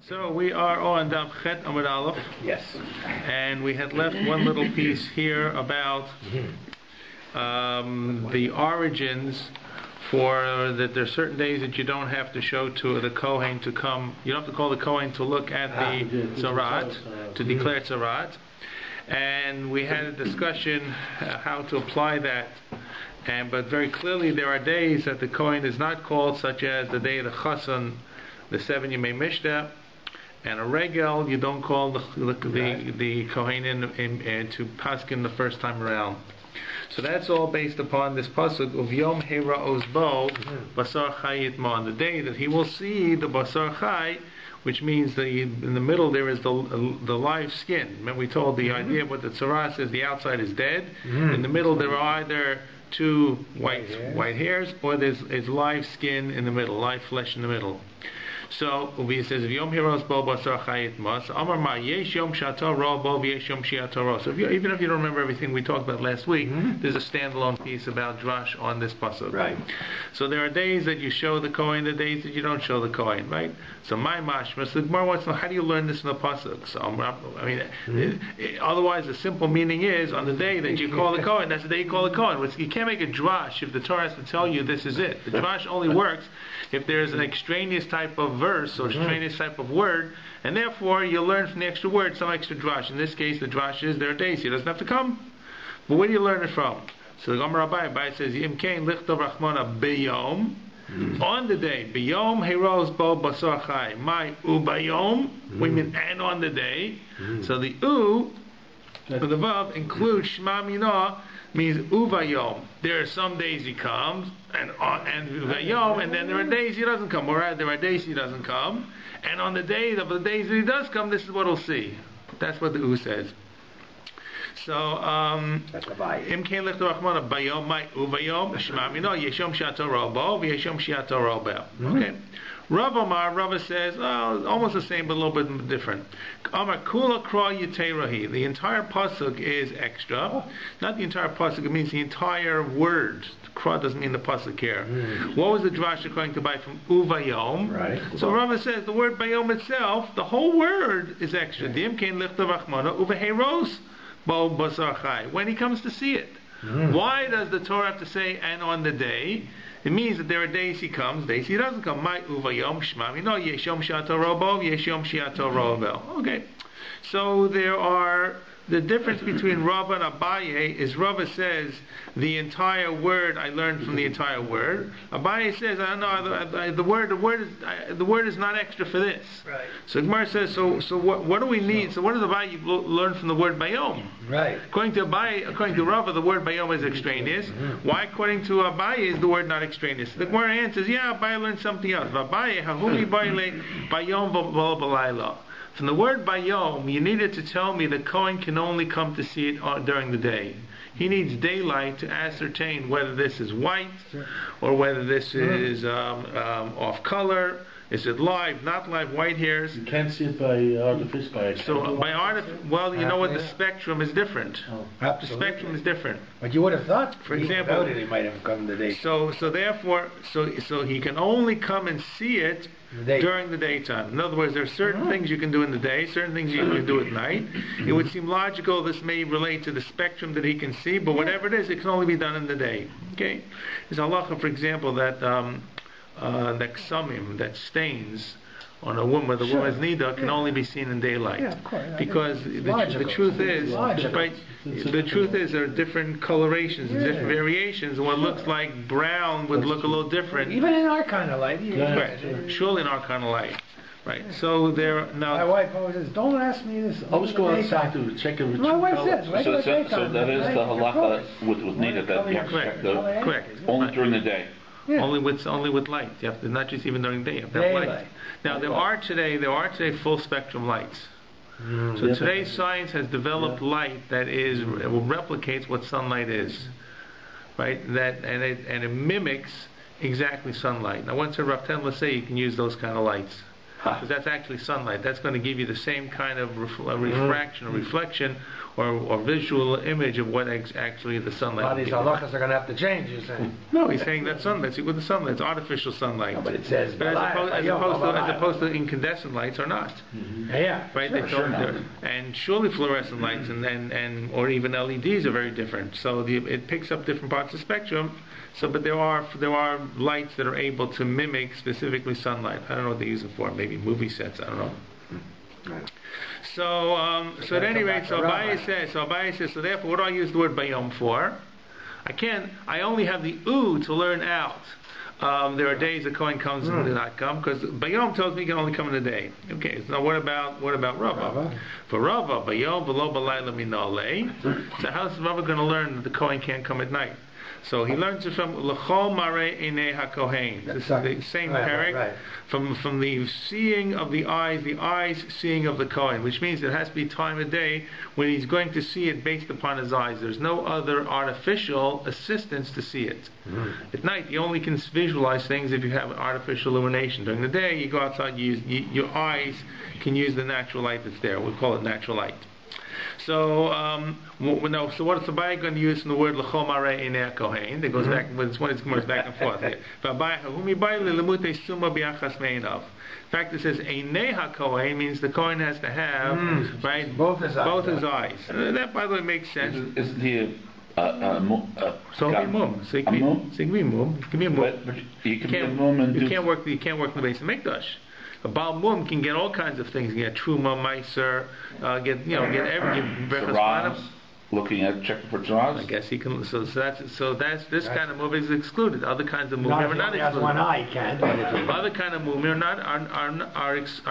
So we are on Daf Chet Amud Aleph. Yes. And we had left one little piece here about the origins for that there's certain days that you don't have to show to the Kohen to come. You don't have to call the Kohen to look at the Zarat, to declare Zarat. And we had a discussion how to apply that. But very clearly there are days that the Kohen is not called, such as the day of the Chassan, the 7 Yemei Mishta, and a regel, you don't call the Kohen in to paskin the first time around. So that's all based upon this pasuk of Yom Hera Ozbo Basar Chayit Ma, on the day that he will see the Basar Chay, which means in the middle there is the live skin. Remember we told the idea of what the Tzara says, the outside is dead. In the middle there are either two white hairs, or there's live skin in the middle, live flesh in the middle. So it says, Yom Hiros Bo Basar Chayit Mas, Amar Ma Yesh Yom Shato Ro Bo Yesh Yom Shiato Ro. So even if you don't remember everything we talked about last week, there's a standalone piece about Drash on this pasuk. Right. So there are days that you show the Kohen, the days that you don't show the Kohen, right? So my mashma, so the Gemara wants to know, how do you learn this in the pasuk? So otherwise the simple meaning is, on the day that you call the Kohen, that's the day you call the Kohen. You can't make a drash if the Torah has to tell you this is it. The drash only works if there's an extraneous type of verse or extraneous type of word, and therefore you learn from the extra word some extra drash. In this case, the drash is there are days he doesn't have to come. But where do you learn it from? So the Rabbi says, Yim Kain Lichtov Rachmana Beyom, on the day, Beyom Heros Bo Basar Chai, my Ubayom, we mean and on the day. So the U, the Vav, includes Shema Minah, means Uvayom. There are some days he comes, and Uvayom, and then there are days he doesn't come. Or there are days he doesn't come, and on the days that he does come, this is what he'll see. That's what the U says. So, Im Kain Lichtov Rachmana Bayom my Uvayom Shema Minah Yeshom Shiato Robo Yeshom Shiato Robo. Okay. Rava says, almost the same but a little bit different. Amar Kula Kra Yiterahi. The entire pasuk is extra. Not the entire pasuk, it means the entire word. Kra doesn't mean the pasuk here. What was the drash according to Bai from Uvayom? Right. So Rava says the word Bayom itself, the whole word is extra. Dim Kain Lichtov Rachmana Uvaheros Bo Basar Chai. When he comes to see it. Why does the Torah have to say and on the day? It means that there are days he comes, days he doesn't come. My uvayom shmami no yeshom shiato robo yeshom shiato robo. Okay, so there are the difference between Rava and Abaye is Rava says the entire word I learned from the entire word. Abaye says the word is not extra for this. Right. So Gemara says so what do we need? So what does Abaye learn from the word bayom? Right. According to Rava, the word bayom is extraneous. Why according to Abaye is the word not extraneous? The Gemara answers, Abaye learned something else. Abaye hahumi bayom v'balayla. From the word bayom, you needed to tell me the Kohen can only come to see it during the day. He needs daylight to ascertain whether this is white or whether this is off color. Is it live, not live, white hairs? You can't see it by artificial. So by you know what, the spectrum is different. The spectrum is different. But you would have thought, for example, without it, he might have come today. So therefore, he can only come and see it during the daytime. In other words, there are certain things you can do in the day, certain things you can do at night. It would seem logical this may relate to the spectrum that he can see, but whatever it is, it can only be done in the day. Okay? There's halacha, for example, that ksumim, that stains on a woman, the woman's nida can only be seen in daylight. Yeah, of course. Because the truth is, the truth is there are different colorations and different variations. What looks like brown would look a little different. Even in our kind of light. Right. Surely in our kind of light. Right. So there now. My wife always says, "Don't ask me this." I always go outside to check the My wife says, so that is the halacha with nida that you have to check correct. Only during the day. Yeah. Only with light. You have to, not just even during the day. You have to have light. Now there are today full spectrum lights. So today's science has developed light that replicates what sunlight is, right? And it mimics exactly sunlight. Now once a Rav let's say you can use those kind of lights. because that's actually sunlight. That's going to give you the same kind of refraction or reflection or visual image of what actually the sunlight. All these halachas are going to have to change, you're saying? No, he's saying that sunlight. See, with the sunlight, it's artificial sunlight. No, but it says, but as opposed to incandescent lights are not. Yeah, Right? And surely fluorescent lights and or even LEDs are very different. So it picks up different parts of the spectrum. So, but there are lights that are able to mimic specifically sunlight. I don't know what they use it for. Maybe movie sets. I don't know. Right. So at any rate, Abaye says. So therefore, what do I use the word bayom for? I only have the u to learn out. There are days the Kohen comes and does not come, because bayom tells me he can only come in a day. Okay, so what about Rava? For Rava, bayom v'lo b'layla minale. So how's Rava going to learn that the Kohen can't come at night? So he learns it from L'chol Marei Einei HaKohen. This is the same parak from the seeing of the eyes seeing of the Kohen, which means it has to be time of day when he's going to see it based upon his eyes. There's no other artificial assistance to see it. At night, you only can visualize things if you have artificial illumination. During the day, you go outside, your eyes can use the natural light that's there. We call it natural light. So, so what is Abaye going to use in the word l'chol marei einei kohen? That goes back. It's one that goes back and forth. In fact, it says einei kohen means the Kohen has to have right both his eyes. That, by the way, makes sense. Isn't he So it can be mum. It can be mum. It can be mum. But you can be a mum and you can't work in the base of Mikdash. A Baal Mum can get all kinds of things. Get Truma, Meiser, get Zaraz, looking at checking for Zaraz. I guess he can. So that's this kind of movie is excluded. Other kinds of movie are not excluded. One eye can't. Other kind of movie are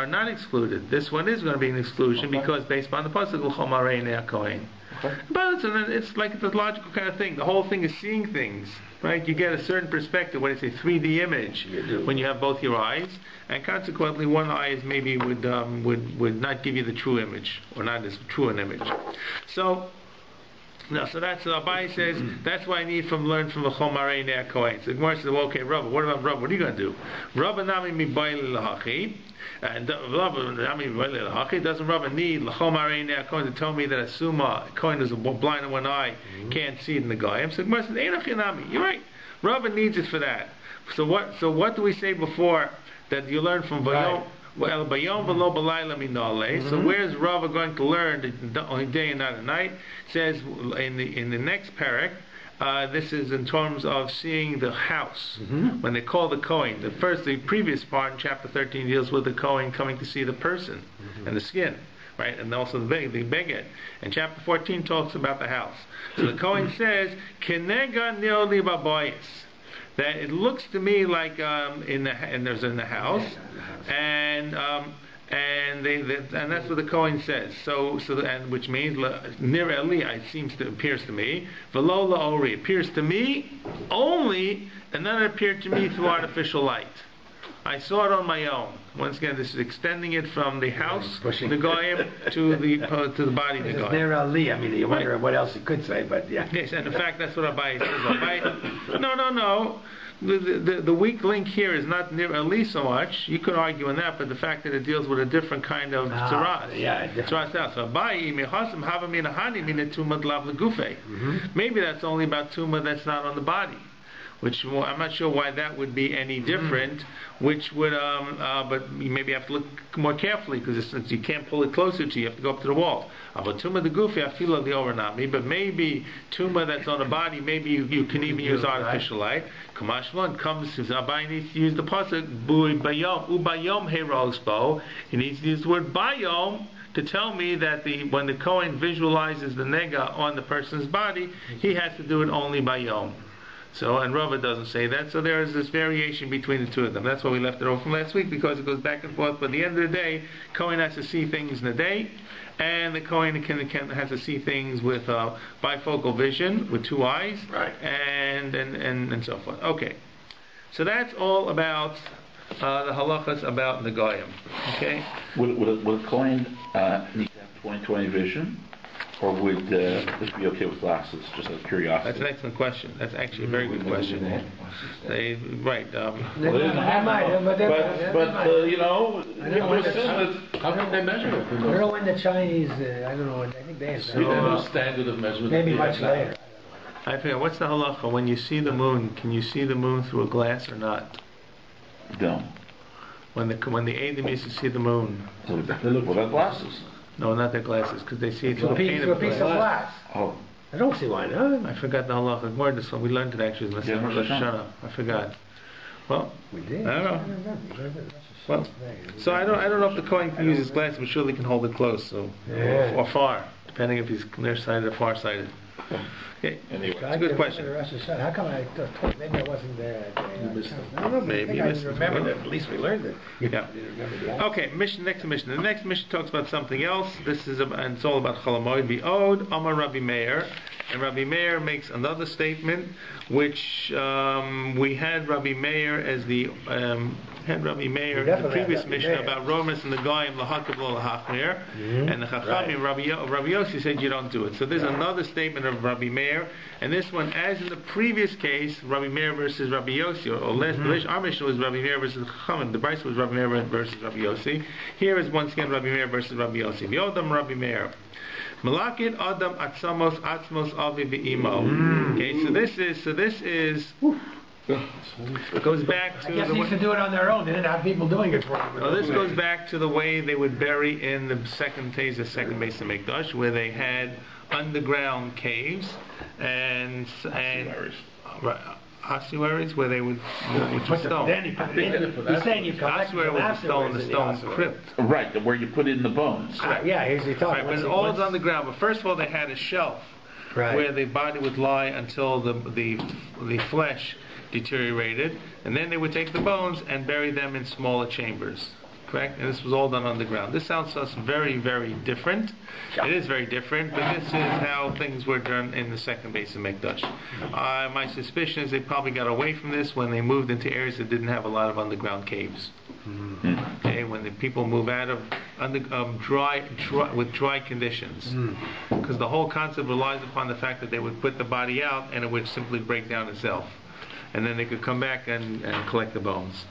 not excluded. This one is going to be an exclusion because based upon the pasuk L'chol Marei Einei Kohen. But it's like the logical kind of thing. The whole thing is seeing things, right? You get a certain perspective when it's a 3D image when you have both your eyes, and consequently one eye is maybe would not give you the true image or not as true an image. So that's Abaye says that's why I need learn from the L'chol Marei Einei Kohen. So the Gemara says, well, okay, Rabbi, what about Rabbi? What are you going to do? Rabbi nami mi bayil lahachi. And doesn't Rabbi need l'chol marei einei kohen to tell me that a suma kohen is blind in one eye can't see it in the goyim? So Gemara says, you're right. Rabbi needs it for that. So what do we say before that you learn from bayom? Well, bayom v'lo b'layla minale. So where's Rabbi going to learn the only day and not at night? It says in the next parak. This is in terms of seeing the house. When they call the Kohen, the previous part in chapter 13 deals with the Kohen coming to see the person and the skin, right? And also the beged. And chapter 14 talks about the house. So the Kohen says, "Kenega neoli babayis," that it looks to me like in the house, and that's what the Kohen says. So which means nir eli appears to me. V'lo la'ori appears to me only, and then it appeared to me through artificial light. I saw it on my own. Once again, this is extending it from the house, the goyim, to the body of the goyim. Nir eli. I mean, you wonder what else he could say, but yeah. Yes, and in fact, that's what Abaye says. No. The weak link here is not near Ali so much. You could argue in that, but the fact that it deals with a different kind of tzaras. Tzaras. So Abaye mechasim hava min ahani min tumah lav legufe. Maybe that's only about tumah that's not on the body. Which I'm not sure why that would be any different. Which would, but you maybe have to look more carefully because since you can't pull it closer to you, have to go up to the wall. But tumah the gufi, I feel like the overnami. But maybe tumah that's on the body, maybe you can even use artificial light. Kamashlan comes to Abaye needs to use the pasuk bayom ubayom heirosbo. He needs to use the word bayom to tell me that when the Kohen visualizes the nega on the person's body, he has to do it only bayom. So, and Rava doesn't say that, so there is this variation between the two of them. That's why we left it over from last week, because it goes back and forth. But at the end of the day, Kohen has to see things in the day, and the Kohen has to see things with bifocal vision, with two eyes, right, and so forth. Okay, so that's all about the halachas about the goyim. Okay. Will a Kohen need to have 20/20 vision? Or would this be okay with glasses, just out of curiosity? That's an excellent question. That's actually a very good question. Right. Well, they didn't have them, but you know, people assume that. How can they measure it? I don't know when the Chinese, I don't know, I think they have. We have no standard of measurement. Maybe much later. I forget, what's the halacha? When you see the moon, can you see the moon through a glass or not? No. When the 8A-B used to see the moon. Without glasses. No, not their glasses, because they see it through Through a pane a of piece of glass. glass. Oh. I don't see why not. I forgot the halacha. More this one. We learned it actually in the Yeah, Rosh Hashanah. I forgot. Well, We did. I don't know. Well, so I don't know if the Kohen can use his glasses, but surely he can hold it close, so Yeah. or far, depending if he's nearsighted or farsighted. Okay, Anyway. it's a good question. How come I thought maybe I wasn't there? I don't know. Maybe I missed it. remember that. At least we learned it. Yeah. I didn't remember the Okay, next mission. The next mission talks about something else. This is and it's all about Moed BAYT. Amar Rabbi Meir, and Rabbi Meir makes another statement, which we had Rabbi Meir as the in the previous mission about Romas and the Goyim lahakib lo lahachmir, and the Chachamim Rabbi Yossi said you don't do it. So there's another statement of Rabbi Meir, and this one, as in the previous case, Rabbi Meir versus Rabbi Yossi, or our mission was Rabbi Meir versus the Chachamim. The Brisa was Rabbi Meir versus Rabbi Yossi. Here is once again Rabbi Meir versus Rabbi Yossi. V'odam Rabbi Meir. Malakid Adam Atzmos Avi V'imo. Okay, so this is. It goes back to I guess the they used to do it on their own. They didn't have people doing it for them. Well, this goes back to the way they would bury in the second phase of second base of Mikdash, where they had underground caves and ossuaries, where they would which was stone. Then you put it in. He's saying you collect Ossuary was the stone crypt. Right, where you put it in the bones. Yeah, here's the thought. Right, but all is underground. But first of all, they had a shelf where the body would lie until the flesh deteriorated, and then they would take the bones and bury them in smaller chambers. Correct? And this was all done underground. This sounds to us very, very different. It is very different, but this is how things were done in the second base of Mikdash. My suspicion is they probably got away from this when they moved into areas that didn't have a lot of underground caves. Okay, when the people move out of dry conditions, because the whole concept relies upon the fact that they would put the body out and it would simply break down itself, and then they could come back and collect the bones.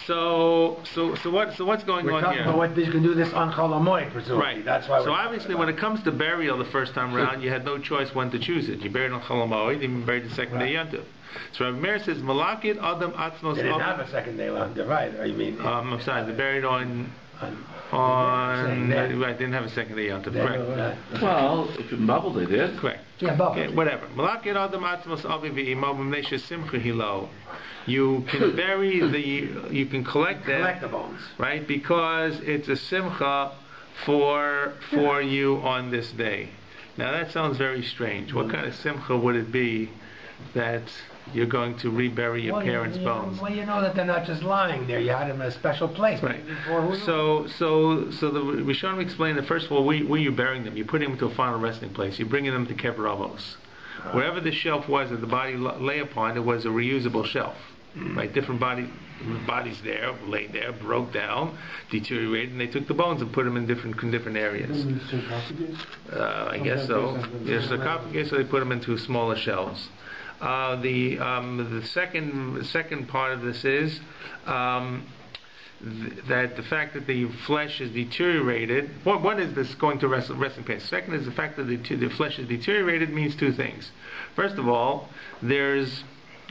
So what's going We're on talking here? about what you can do this on Chol HaMoed, presumably. Right. That's why. So obviously, when it comes to burial the first time around, you had no choice when to choose it. You buried on Chol HaMoed, and you buried the second day Yontif. So Rabbi Meir says, "Malakid Adam Atzmos." They didn't have a second day left, right? Or you mean? I'm sorry, they buried on right. Didn't have a second day Yontif. Correct. Well, if in Babel they did. Correct. Yeah, bubble. Okay, whatever. Malakid Adam Atzmos Avi V'Imo B'Mneisha Simcha Hilo. You can you can collect the bones, right? Because it's a simcha for you on this day. Now that sounds very strange. What kind of simcha would it be that you're going to rebury your parents' bones? Well, you know that they're not just lying there. You had them in a special place. Right. So the Rishonim explained that first of all, where you burying them, you're putting them to a final resting place. You're bringing them to Kever Avos. Wherever the shelf was that the body lay upon, it was a reusable shelf. Right, different bodies there, laid there, broke down, deteriorated, and they took the bones and put them in different areas. I guess so. There's sarcophagus, so they put them into smaller shelves. The second part of this is that the fact that the flesh is deteriorated. One is this going to resting place. Second is the fact that the flesh is deteriorated means two things. First of all,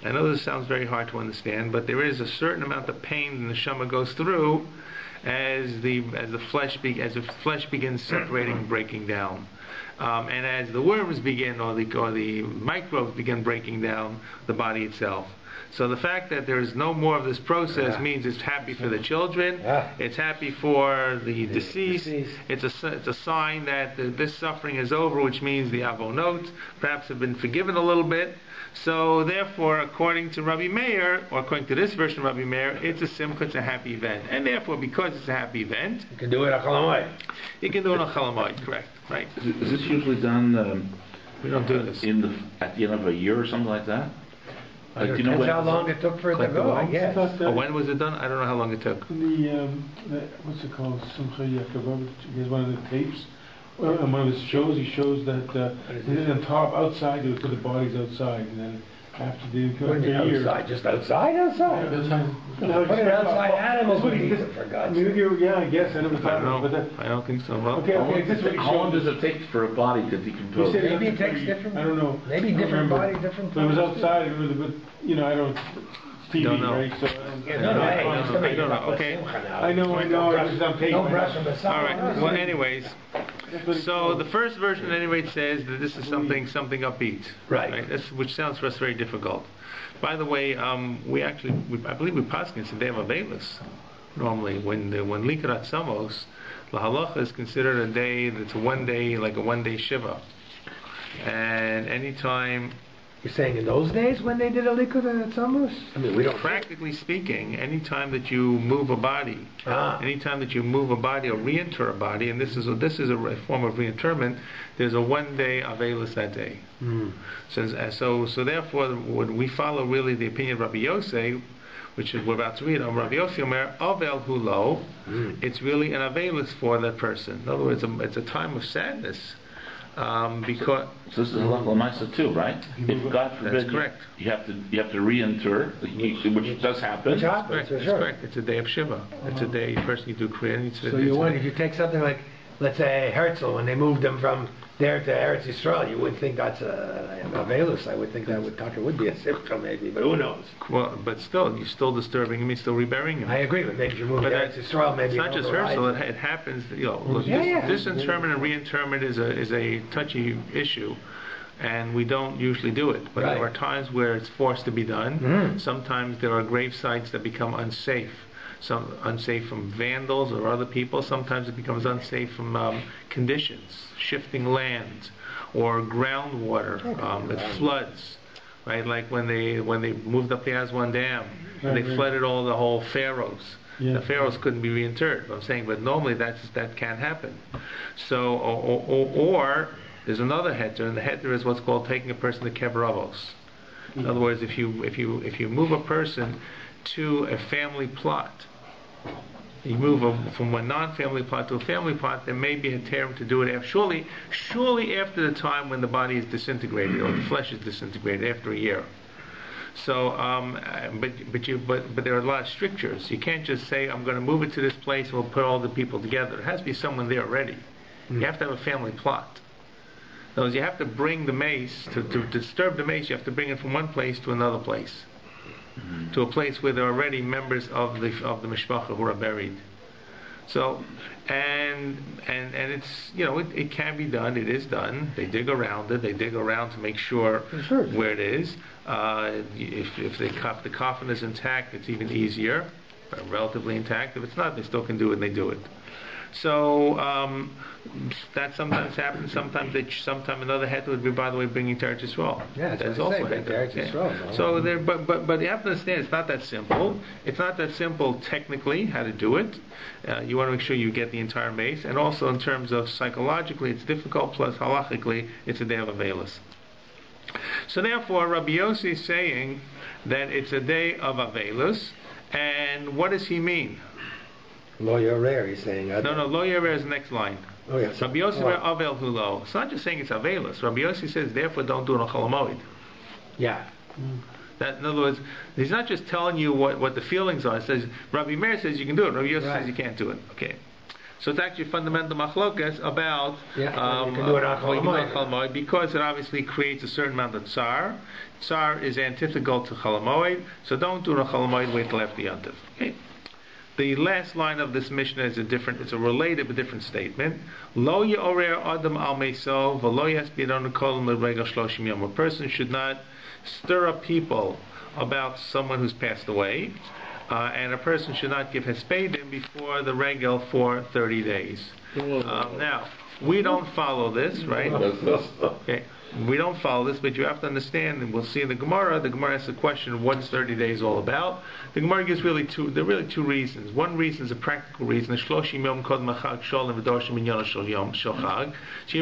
I know this sounds very hard to understand, but there is a certain amount of pain the neshama goes through as the flesh begins separating and breaking down, and as the worms begin or the microbes begin breaking down the body itself. So the fact that there is no more of this process means it's happy for the children, it's happy for the deceased. It's a sign that this suffering is over, which means the avonot perhaps have been forgiven a little bit. So therefore, according to Rabbi Meir, or according to this version of Rabbi Meir, it's a simcha, it's a happy event. And therefore, because it's a happy event, you can do it on Chol HaMoed. You can do it on Chol HaMoed, correct? Right. Is this usually done? We don't do this at the end of a year or something like that? Do you know how long it took for it to go? I guess. When was it done? I don't know how long it took. What's it called? Simcha Yaakov. Here's one of the tapes. Well, in one of his shows, he shows that on top, outside, they would put the bodies outside, and then after the year. Outside, just outside? Put it outside, animals would eat it, for God's sake. Yeah, I guess, I never thought of it. I don't think so. Well, How long does it take for a body to decompose? Maybe it takes different. I don't know. Maybe different body, different. But it was outside, it was a good, I don't. TV, don't know. right? So I don't know. Okay. I know. I'm taking. No brush on the side. All right. Well, anyways, so the first version, anyway, says that this is something upbeat, Right. That's, which sounds for us very difficult. By the way, I believe we paskin it's a day of Avelis. Normally, when Likrat Samos, La Halacha is considered a day that's a one day Shiva, and anytime. You're saying in those days when they did a likud at Tzamos? I mean, we don't. Practically speaking, anytime that you move a body, or reinter a body, and this is a form of reinterment, there's a 1 day Avelis that day. So therefore, we follow really the opinion of Rabbi Yosef, which is we're about to read. Rabbi Yosef Omer Avel Hulo. It's really an Avelis for that person. In other words, it's a time of sadness. Because so this is Lamaisa too, right? If God forbid, that's correct. You have to reinter, which does happen. Which happens, that's correct. It's a day of Shiva. It's a day first you do Kriya. So you wonder if you take something like, let's say Herzl, when they moved him from there to Eretz Yisrael, you would think that's a Avelus. I would think that would be a symptom maybe, but who knows? Well, but still, you're still disturbing him. You're still reburying him. I agree, but maybe if you move to Eretz Yisrael, maybe it's not just Herzl. It happens. Disinterment and reinterment is a touchy issue, and we don't usually do it. But there are times where it's forced to be done. Sometimes there are grave sites that become unsafe. Some unsafe from vandals or other people. Sometimes it becomes unsafe from conditions, shifting land, or groundwater. It floods, right? Like when they moved up the Aswan Dam, they flooded the whole pharaohs. Yeah. The pharaohs couldn't be reinterred. I'm saying, but normally that can't happen. So, or there's another heter, and the heter is what's called taking a person to Kever Avos. In other words, if you move a person to a family plot, you move from one non-family plot to a family plot, there may be a term to do it surely after the time when the body is disintegrated or the flesh is disintegrated after a year. So, but there are a lot of strictures. You can't just say I'm going to move it to this place and we'll put all the people together. There has to be someone there already. You have to have a family plot. In other words, you have to bring the mace to disturb the mace. You have to bring it from one place to another place. To a place where there are already members of the mishpacha who are buried. So, and it's it can be done. It is done. They dig around it. They dig around to make sure where it is. If the coffin is intact, it's even easier, relatively intact. If it's not, they still can do it, and they do it. So that sometimes happens. Sometimes another head would be, by the way, bringing Teretz Yisrael. Yeah, that's also Teretz Yisrael. So there, but you have to understand, it's not that simple. It's not that simple technically how to do it. You want to make sure you get the entire mace, and also in terms of psychologically, it's difficult. Plus halachically, it's a day of Avelis. So therefore, Rabbi Yossi is saying that it's a day of Avelis, and what does he mean? Lo Yorer, he's saying. No, Lo Yorer is the next line. Oh, yes. Rabbi Yossi Avel Hulo. It's not just saying it's Avelis. Rabbi Yossi says, therefore, don't do it on Chol Moed. Yeah. That, in other words, he's not just telling you what the feelings are. It says, Rabbi Meir says you can do it. Rabbi Yossi says you can't do it. Okay. So it's actually fundamental machlokas about you can do it on Chol Moed because it obviously creates a certain amount of tsar. Tsar is antithetical to Chol Moed, so don't do it on Chol Moed. Wait till after Yontif. Okay. The last line of this Mishnah is it's a related but different statement. Lo ye'orer adam al meso v'lo yasbiranu kol l'regel shloshim yom. A person should not stir up people about someone who's passed away, and a person should not give hespedim before the regel for 30 days. Now, we don't follow this, right? Okay. We don't follow this, but you have to understand, and we'll see in the Gemara asks the question, what's 30 days all about? The Gemara gives there are really two reasons. One reason is a practical reason. So you're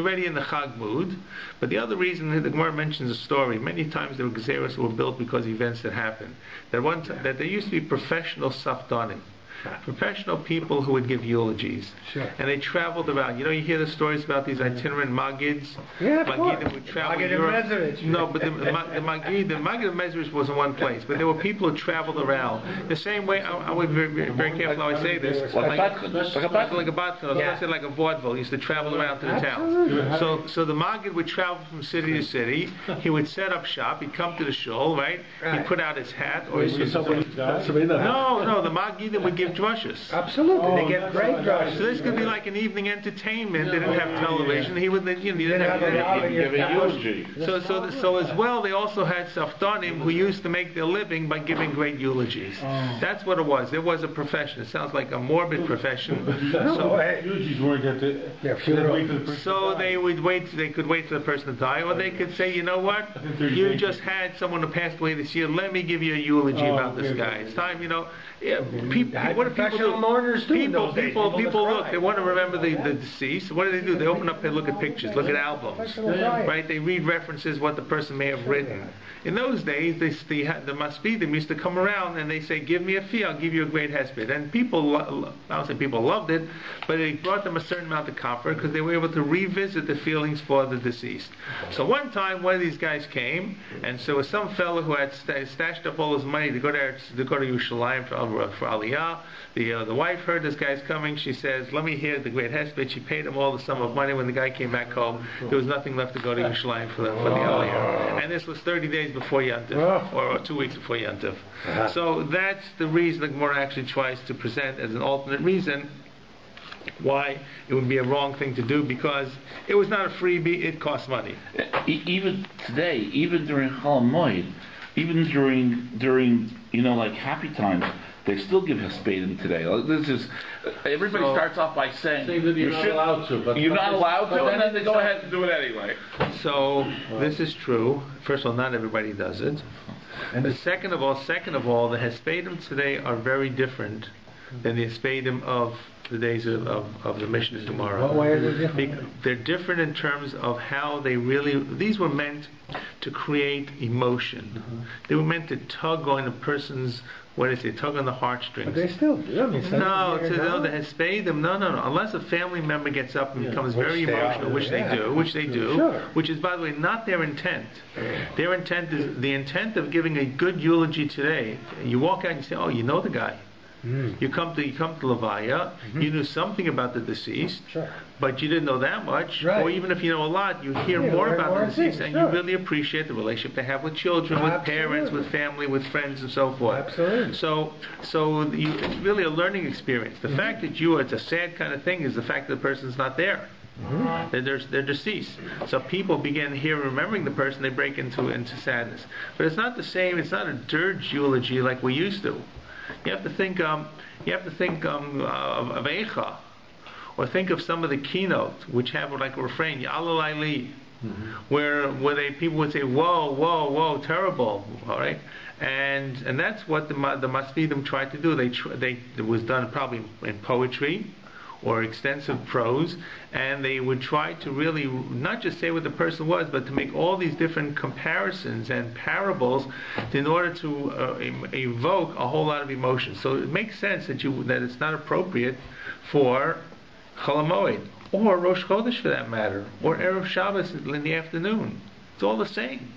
already in the Chag mood. But the other reason, the Gemara mentions a story. Many times there were gezeros who were built because of events that happened. That there used to be professional safdanim. Professional people who would give eulogies. Sure. And they traveled around. You know, you hear the stories about these itinerant Magids. Yeah, of course. Magidim would travel Magid Europe. and Mezerich. No, but the Magid and Mezerich was in one place. But there were people who traveled around. The same way, I would be very careful how I say this. Like a batson, especially like a vaudeville, used to travel around to the towns. So the Magid would travel from city to city. He would set up shop. He'd come to the shul, right? He'd put out his hat or his. No, the Magidim would give drushes. Absolutely, they get great drushes. So this could be like an evening entertainment. They didn't have television. He would, you didn't have Giving eulogy. So as well, they also had Saftanim who used to make their living by giving great eulogies. That's what it was. It was a profession. It sounds like a morbid profession. Eulogies weren't at the funeral. So they would wait. They could wait for the person to die, or they could say, you know what? You just had someone who passed away this year. Let me give you a eulogy about this guy. It's time, you know. Yeah, people, what do people do? Mourners do People look. They want to remember the deceased. What do? They open up. They look at pictures. Look at albums. Right? They read references what the person may have written. In those days, the Masfidim used to come around and they say, "Give me a fee. I'll give you a great hesped." And people, I don't say people loved it, but it brought them a certain amount of comfort because they were able to revisit the feelings for the deceased. So one time, one of these guys came, and so was some fellow who had stashed up all his money to go to Yerushalayim for Aliyah. The wife heard this guy's coming. She says, "Let me hear the great hesped." She paid him all the sum of money. When the guy came back home, there was nothing left to go to Yerushalayim for the Aliyah. And this was 30 days before Yantiv, or 2 weeks before Yantiv. So that's the reason the Gemara actually tries to present as an alternate reason why it would be a wrong thing to do, because it was not a freebie, it cost money. Even today, even during Chol Moed, even during like happy times, they still give Hespedim today. This is everybody starts off by saying that you're not allowed to, but you're not allowed to, and then they go ahead and do it anyway. So this is true. First of all, not everybody does it. And second of all, the Hespedim today are very different than the Hespedim of the days of the Mishnah tomorrow. What way are they different? They're different in terms of how they really. These were meant to create emotion. They were meant to tug on a person's. What is it? Tug on the heartstrings. But they still do. No, the Hespedim. No. Unless a family member gets up and becomes very emotional, which they do, Sure. which is, by the way, not their intent. Their intent is the intent of giving a good eulogy today. You walk out and you say, "Oh, you know the guy." You come to Levaya, you knew something about the deceased, but you didn't know that much, or even if you know a lot, you hear more about the deceased, and you really appreciate the relationship they have with children, with parents, with family, with friends, and so forth. Absolutely. So it's really a learning experience. The fact that it's a sad kind of thing is the fact that the person's not there. They're deceased. So people begin here remembering the person, they break into sadness. But it's not the same. It's not a dirge eulogy like we used to. You have to think of Eicha, or think of some of the keynotes which have like a refrain, Yalalayli, where people would say, whoa, terrible, all right, and that's what the Masfidim tried to do. It was done probably in poetry or extensive prose, and they would try to really not just say what the person was, but to make all these different comparisons and parables in order to evoke a whole lot of emotion. So it makes sense that it's not appropriate for Chol Moed, or Rosh Chodesh for that matter, or Erev Shabbos in the afternoon. It's all the same.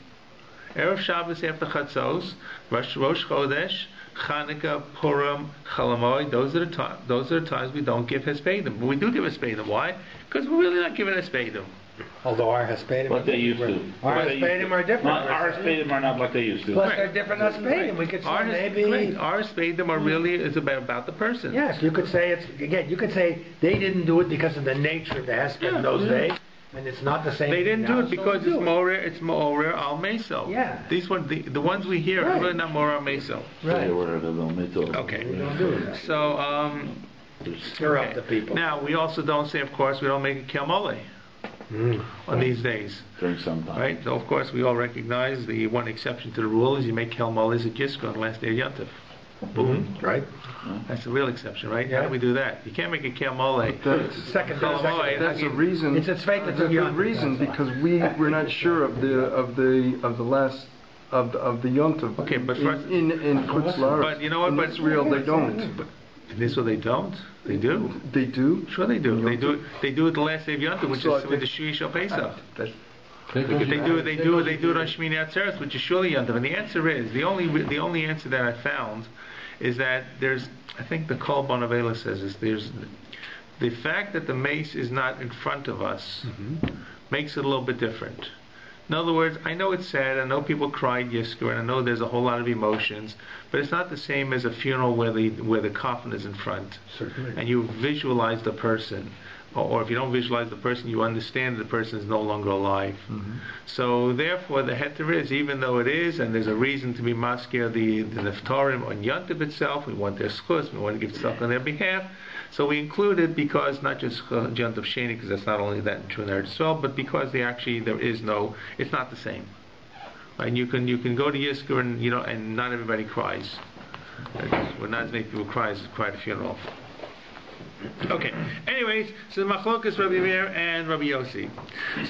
Erev Shabbos after Chatzos, Rosh Chodesh, Chanukah, Purim, Chol Moed, those are the times we don't give Hespedim. But we do give Hespedim. Why? Because we're really not giving Hespedim. Although our Hespedim But they used to. Our Hespedim are different. Our Hespedim are not like they used to. Plus they're different Hespedim. We could say maybe... Our Hespedim are really is about the person. Yes, you could say you could say they didn't do it because of the nature of the Hesped in those days. And it's not the same. They didn't do it because it's Morer al Meso. Yeah. These ones, the ones we hear are really not Morer al Meso. Right. Okay. We don't do that. So, stir up the people. Now, we also don't say, of course, we don't make a Kel Mole on these days. During some time. Right? So, of course, we all recognize the one exception to the rule is you make Kel Moles at Yisro on the last day of Yantiv. Boom. Right. That's the real exception, right? How do we do that? You can't make a Kel Mole. That's a reason. It's a good reason because we're not sure of the last of the yontiv. Okay, but in Chutz La'aretz. But you know what? In Israel they don't. And this what they don't? They do. They do? Sure they do. They do. Yom They do it the last day of Yom Tov, which So I is with the think- Shvi Shal Pesach. That's- They do it on Shmini Atzeres, which is surely Yom Tov. And the answer is the only answer that I found is that there's, I think the Kol Bon Avela says this. There's the fact that the mace is not in front of us makes it a little bit different. In other words, I know it's sad, I know people cried Yizkor, and I know there's a whole lot of emotions, but it's not the same as a funeral where the coffin is in front. Certainly. And you visualize the person. Or if you don't visualize the person, you understand that the person is no longer alive. So therefore, the heter is, even though it is, and there's a reason to be maskir the neftarim on Yom Tov itself, we want their schus, we want to give stuff on their behalf. So we include it because not just Yom Tov Sheni, because that's not only that true in Eretz Yisrael, but because there is no, it's not the same. And you can go to Yizkor and not everybody cries. When not as many people cry at a funeral. Okay. Anyways, so the machlokas Rabbi Meir and Rabbi Yossi.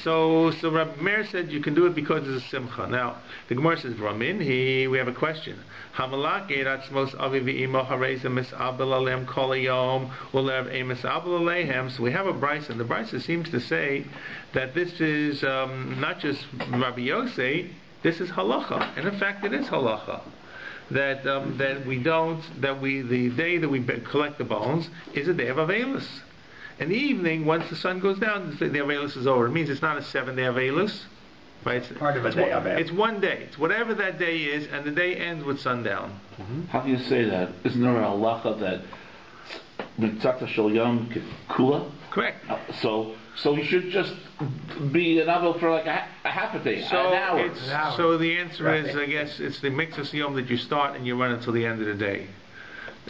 So Rabbi Meir said you can do it because it's a simcha. Now the Gemara says Ramin. We have a question. Hamalak eratzmos avi v'imo hareza misabel alem kol hayom ulev a misabel alehem. So we have a brisa, and the brisa seems to say that this is not just Rabbi Yossi. This is halacha, and in fact it is halacha. That the day that we collect the bones is a day of Avelus. In the evening, once the sun goes down, the Avelus is over. It means it's not a 7-day Avelus, right? It's Part of a day of Avelus. It's one day. It's whatever that day is, and the day ends with sundown. How do you say that? Isn't there a halacha that mitzvah shel yom kula? Correct. So you should just be an avel for like a half a day, an hour. So the answer is, I guess, it's the mix of siyom that you start and you run until the end of the day.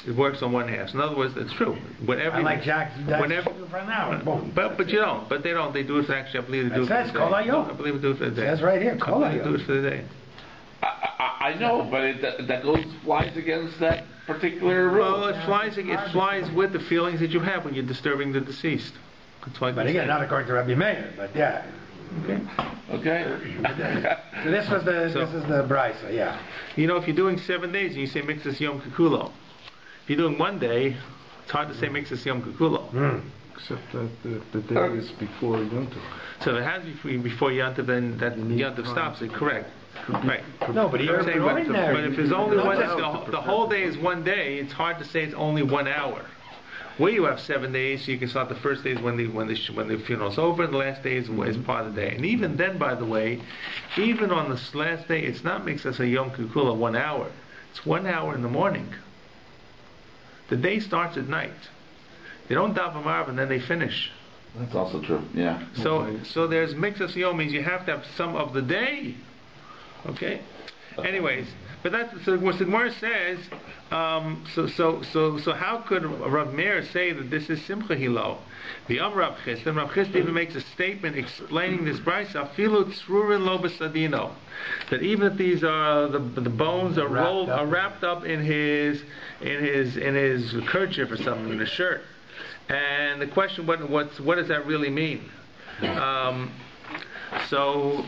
It works on one half. So in other words, it's true. Whenever I like Jack. whenever, For an hour. Boom. but you don't. But they don't. They do it for actually. I believe they do it for It says the day. kol hayom. I believe they do it for the day. It says right here, kol They do hayom. it for the day. I know, but that flies against that particular rule. Well, it flies with the feelings that you have when you're disturbing the deceased. That's why. But again, not according to Rabbi Meir, but yeah. Okay. So this is the brisa, yeah. If you're doing 7 days and you say mixes yom kikulo, if you're doing one day, it's hard to say mixes yom kikulo. Except that the day is before Yom Tov. So if it has before Yom Tov, then that Yom Tov stops it. Correct. Right. No, but I'm saying, but if there's only Not one, just- the whole day is one day. It's hard to say it's only 1 hour. Where you have 7 days, so you can start the first day is when the funeral's over, and the last day is part of the day. And even then, by the way, even on this last day, it's not makes us a Yom Kikula 1 hour. It's 1 hour in the morning. The day starts at night. They don't daven marv and then they finish. That's also true. Yeah. So there's mixas yom means you have to have some of the day. Okay. Anyways, but that's so. What the Gemara says. So how could Rav Meir say that this is simcha hilo? The Rav Chisda even makes a statement explaining this brisa. Afilu tzrurin lo b'sadino. That even if these are the bones are wrapped up in his kerchief or something, in his shirt. And the question, what does that really mean? So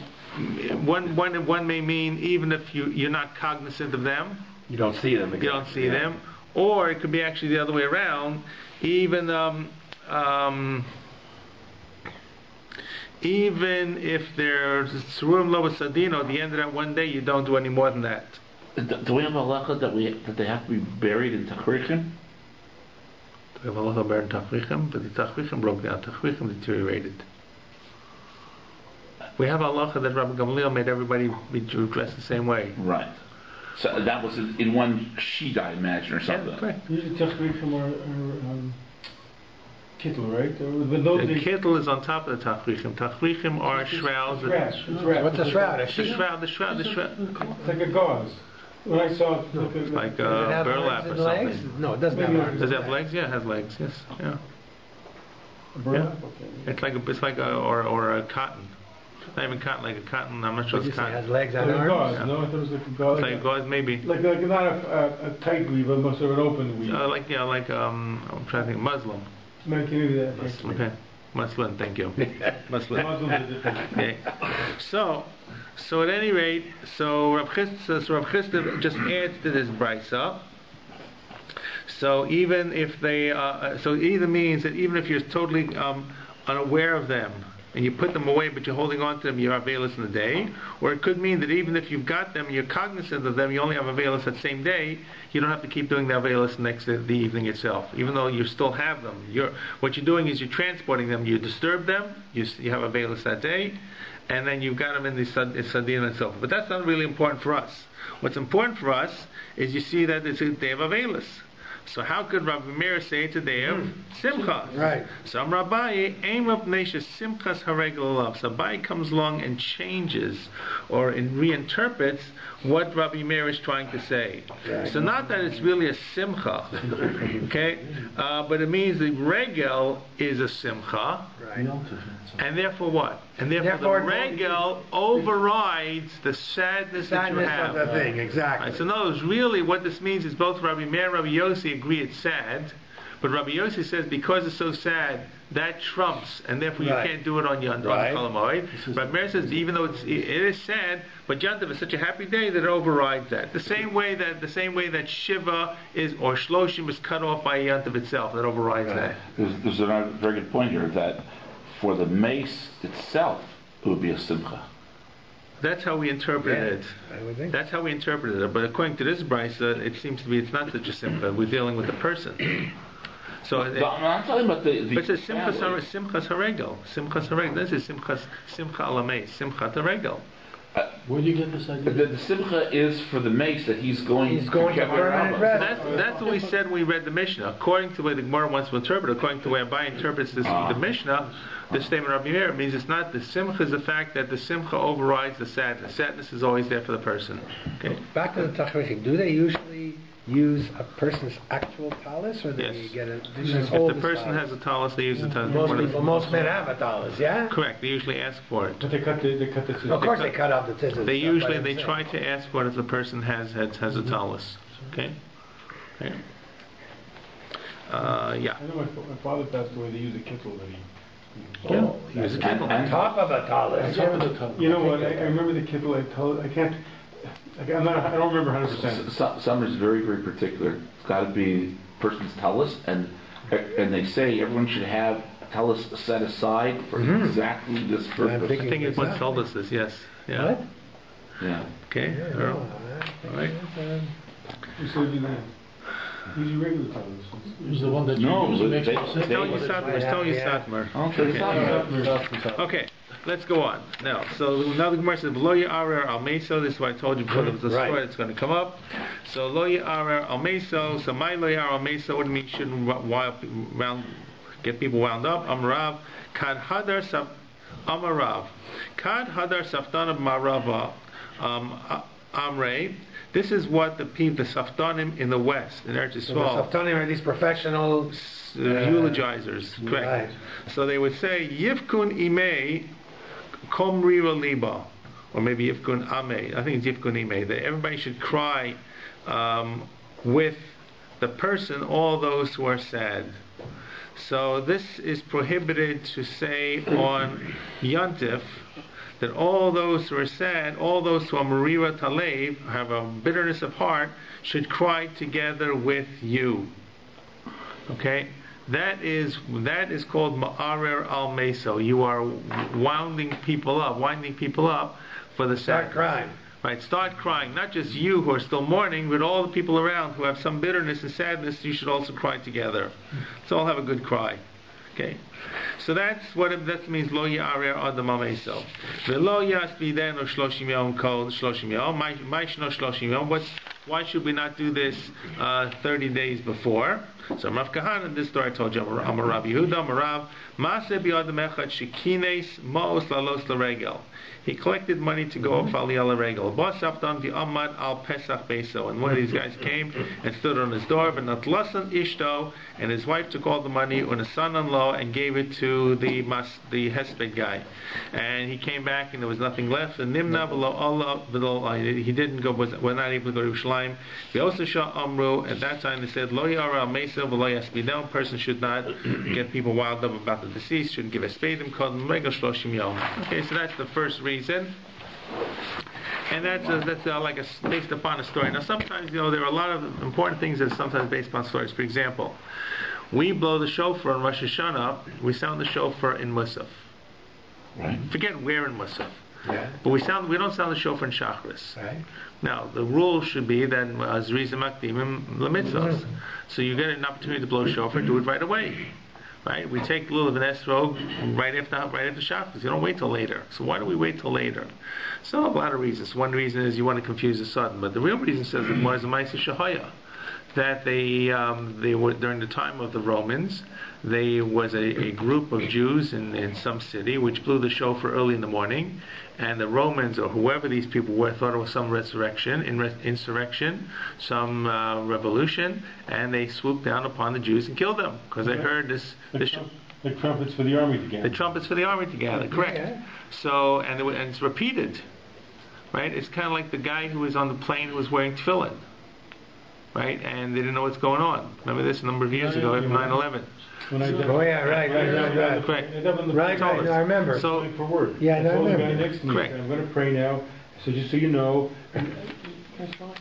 one may mean even if you're not cognizant of them, You don't see them again. you don't see them, or it could be actually the other way around. Even if there's tzrurim lo b'sadino, at the end of that one day, you don't do any more than that. Do we have a halacha that they have to be buried in tachrichim? We have a lot of bear in tachrichim, but the tachrichim broke down. Tachrichim deteriorated. We have a halacha that Rabbi Gamliel made everybody be dressed the same way. Right. So that was in one sheet, I imagine, or something. Yeah, correct. Usually tachrichim or kittel, right? But those The days- kittel is on top of the tachrichim. Tachrichim are shrouds. It's What's a shroud? A The sheet? shroud. It's like a gauze. When I saw it, Like Does it have burlap arms or and legs? something. No, it doesn't have Maybe arms. Does it have legs? Yeah, it has legs. Yes. Yeah. burlap? It's like a cotton. Not even cotton, like a cotton. I'm not sure What did it's you say? It cotton. has legs Like and a arms? gauze, no? I thought it was like a gauze. It's like a gauze, maybe. Like not a tight weave, but most of an open weave. I'm trying to think. Muslim. Maybe that. Okay. Muslim. Thank you. Muslim. Muslims are different. Okay. So at any rate, so Rav Chisda just adds to this brisa So even if they, so it either means that even if you're totally unaware of them, and you put them away, but you're holding on to them, you're availus in the day. Or it could mean that even if you've got them, you're cognizant of them, you only have availus that same day, you don't have to keep doing the availus next to the evening itself, even though you still have them. What you're doing is you're transporting them, you disturb them, you have availus that day, and then you've got them in the sadin and so forth. But that's not really important for us. What's important for us is you see that it's a day of availus. So how could Rabbi Meir say it's a day of simcha? Right. So Rabbi, aim up nation simchas haregel love. So Rabbi comes along and changes or reinterprets what Rabbi Meir is trying to say. Right. So not that it's really a simcha, okay, but it means the regel is a simcha, Right. and therefore what? And therefore the regel overrides the sadness that you Sadness have. of the thing, exactly. Right, so in other words, really what this means is both Rabbi Meir and Rabbi Yossi agree it's sad, but Rabbi Yossi says because it's so sad, that trumps, and therefore you Right. can't do it on Yom Right. Moed. Rabbi Meir says even though it is sad, but Yom Tov is such a happy day that it overrides that. The same way that Shiva is or Shloshim is cut off by Yom Tov itself, that overrides that. There's a very good point here that for the mace itself, it would be a simcha. That's how we interpret Yeah, it. I would think. That's how we interpreted it. But according to this brisa, it seems to be it's not such a simcha. We're dealing with the person. So I'm not talking about the but it's simchas family. haregel. Simchas haregel. This is simcha alamei. Simchat haregel. Where do you get this idea? The simcha is for the mace that he's going He's going to Kever permanent Rabbah. rest. That's what we said when we read the Mishnah. According to the way the Gemara wants to interpret, according to the way Abai interprets this the Mishnah, this statement of Rabbi Meir means it's not the simcha is the fact that the simcha overrides the sadness. Sadness is always there for the person. Okay. Back to the Tachrichim. Do they usually use a person's actual talus, or do Yes. they get a? If the person has a talus, they use the talus. Most men have a talus, yeah. Correct. They usually ask for it. But they cut the Of course, they cut off the tzitzit. They usually try to ask for it if the person has a talus. Okay. Okay. Yeah. I know my father passed away, they used a kittel that he... Yeah. Use a candle. On top of a talus. You know what, I remember the kittel, I can't, I don't remember 100%. Some is very, very particular. It's got to be person's talus, and they say everyone should have talus set aside for exactly this purpose. thinking- I think it's what told us this. Yes. Yeah. What? Yeah. Okay. Earl. All right. Who said do that? Use your regular talus. Use the one that No, you use. but Makes they- sense. Tell you Satmar. Tell you Yeah. Satmar. Okay. Okay, let's go on. Now, so now the Gemara says, "Lo ya'arer al meso." This is what I told you before. There was a Right. story that's going to come up. So lo ya'arer al meso. So my lo ya'arer al meso. What do you mean? Shouldn't get people wound up? Amarav kad hadar saf amarav kad hadar saftan marava amrei. This is what the saftanim in the West, in Eretz So the Yisrael, Saftanim are these professional eulogizers, correct? Right. So they would say Yifkun imei komrira liba, or maybe Yifkun amei. I think it's Yifkun imei. That everybody should cry with the person, all those who are sad. So this is prohibited to say on Yontif, that all those who are sad, all those who are Marira Talev, have a bitterness of heart, should cry together with you. Okay? That is called Ma'arer al Meso. You are winding people up for the sad. start crying. Right, start crying. Not just you who are still mourning, but all the people around who have some bitterness and sadness, you should also cry together. Let's all have a good cry. Okay? So that's what that means. Lo ya'arer adam al meso. V'lo yasbidenu shloshim yom kol shloshim yom. My shno shloshim yom. Why should we not do this 30 days before? So Rav Kahan, this story I told you. I'm a Rav Yehuda, I'm a Rav. Maaseh b'yadam echad shekines ma'os lalos l'regel. He collected money to go off Aliyah l'regel. Bas Saftan v'amad al Pesach beso. And one of these guys came and stood on his door, but not lasan ishto, and his wife took all the money and his son-in-law and gave it to the Hesped guy. And he came back and there was nothing left. And Nimna below Allah, he didn't go, we're not able to go to Yerushalayim. V'osasha amru, at that time they said, Lo yara al mesa v'lo yaspidel. Person should not get people wild up about the deceased, shouldn't give a spadim called Mega Shloshim Yom. Okay, so that's the first reason. And that's like based upon a story. Now sometimes, there are a lot of important things that are sometimes based upon stories. For example, we blow the shofar on Rosh Hashanah, we sound the shofar in Musaf. Right. Forget where in Musaf. Yeah. But we don't sound the shofar in Shachris. Right. Now, the rule should be that Zriza Makdimim Lemitzvos. So you get an opportunity to blow shofar, do it right away. Right? We take Lulav and Esrog right after Shabbos. You don't wait till later. So why do we wait till later? So a lot of reasons. One reason is you want to confuse the sudden, but the real reason says that more is a Ma'aseh Shahaya, that they were during the time of the Romans. There was a group of Jews in some city which blew the shofar early in the morning, and the Romans or whoever these people were thought it was some insurrection, some revolution, and they swooped down upon the Jews and killed them because they heard this. The trumpets for the army to gather. The trumpets for the army to gather, correct. Yeah. So, and it's repeated, right? It's kind of like the guy who was on the plane who was wearing tefillin, right? And they didn't know what's going on. Remember this a number of years ago after 9/11. Oh yeah, right. Correct. Right, no, I remember. So, For word. Yeah, I told the remember. guy next to me, Correct. I'm going to pray now, so just so you know. But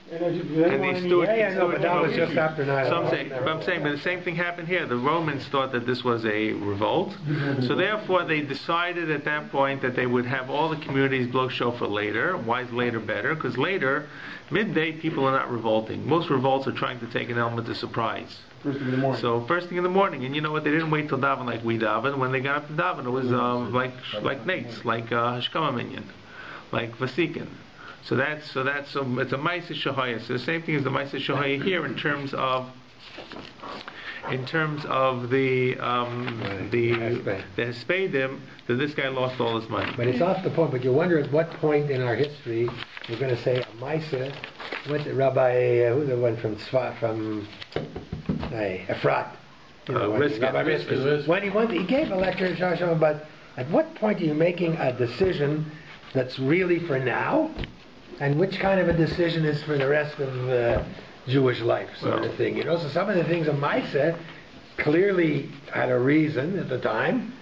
that was just after 9/11. So I'm saying, but the same thing happened here. The Romans thought that this was a revolt, so therefore they decided at that point that they would have all the communities blow shofar later. Why is later better? Because later, midday, people are not revolting. Most revolts are trying to take an element of surprise. First thing in the morning. So first thing in the morning, and you know what? They didn't wait till daven like we daven. When they got up to daven, it was like Nates, like Hashkama Minyan, like Vasikin. So it's a Ma'aseh Shahaya. So the same thing as the Ma'aseh Shahaya here in terms of the Hespedim, that this guy lost all his money. But it's off the point. But you wonder at what point in our history we're going to say a Maaseh. What Rabbi, who's the one from Efrat? Rabbi Riskin. When he gave a lecture in Shashon, but at what point are you making a decision that's really for now, and which kind of a decision is for the rest of Jewish life, sort of thing? So some of the things of Maaseh clearly had a reason at the time,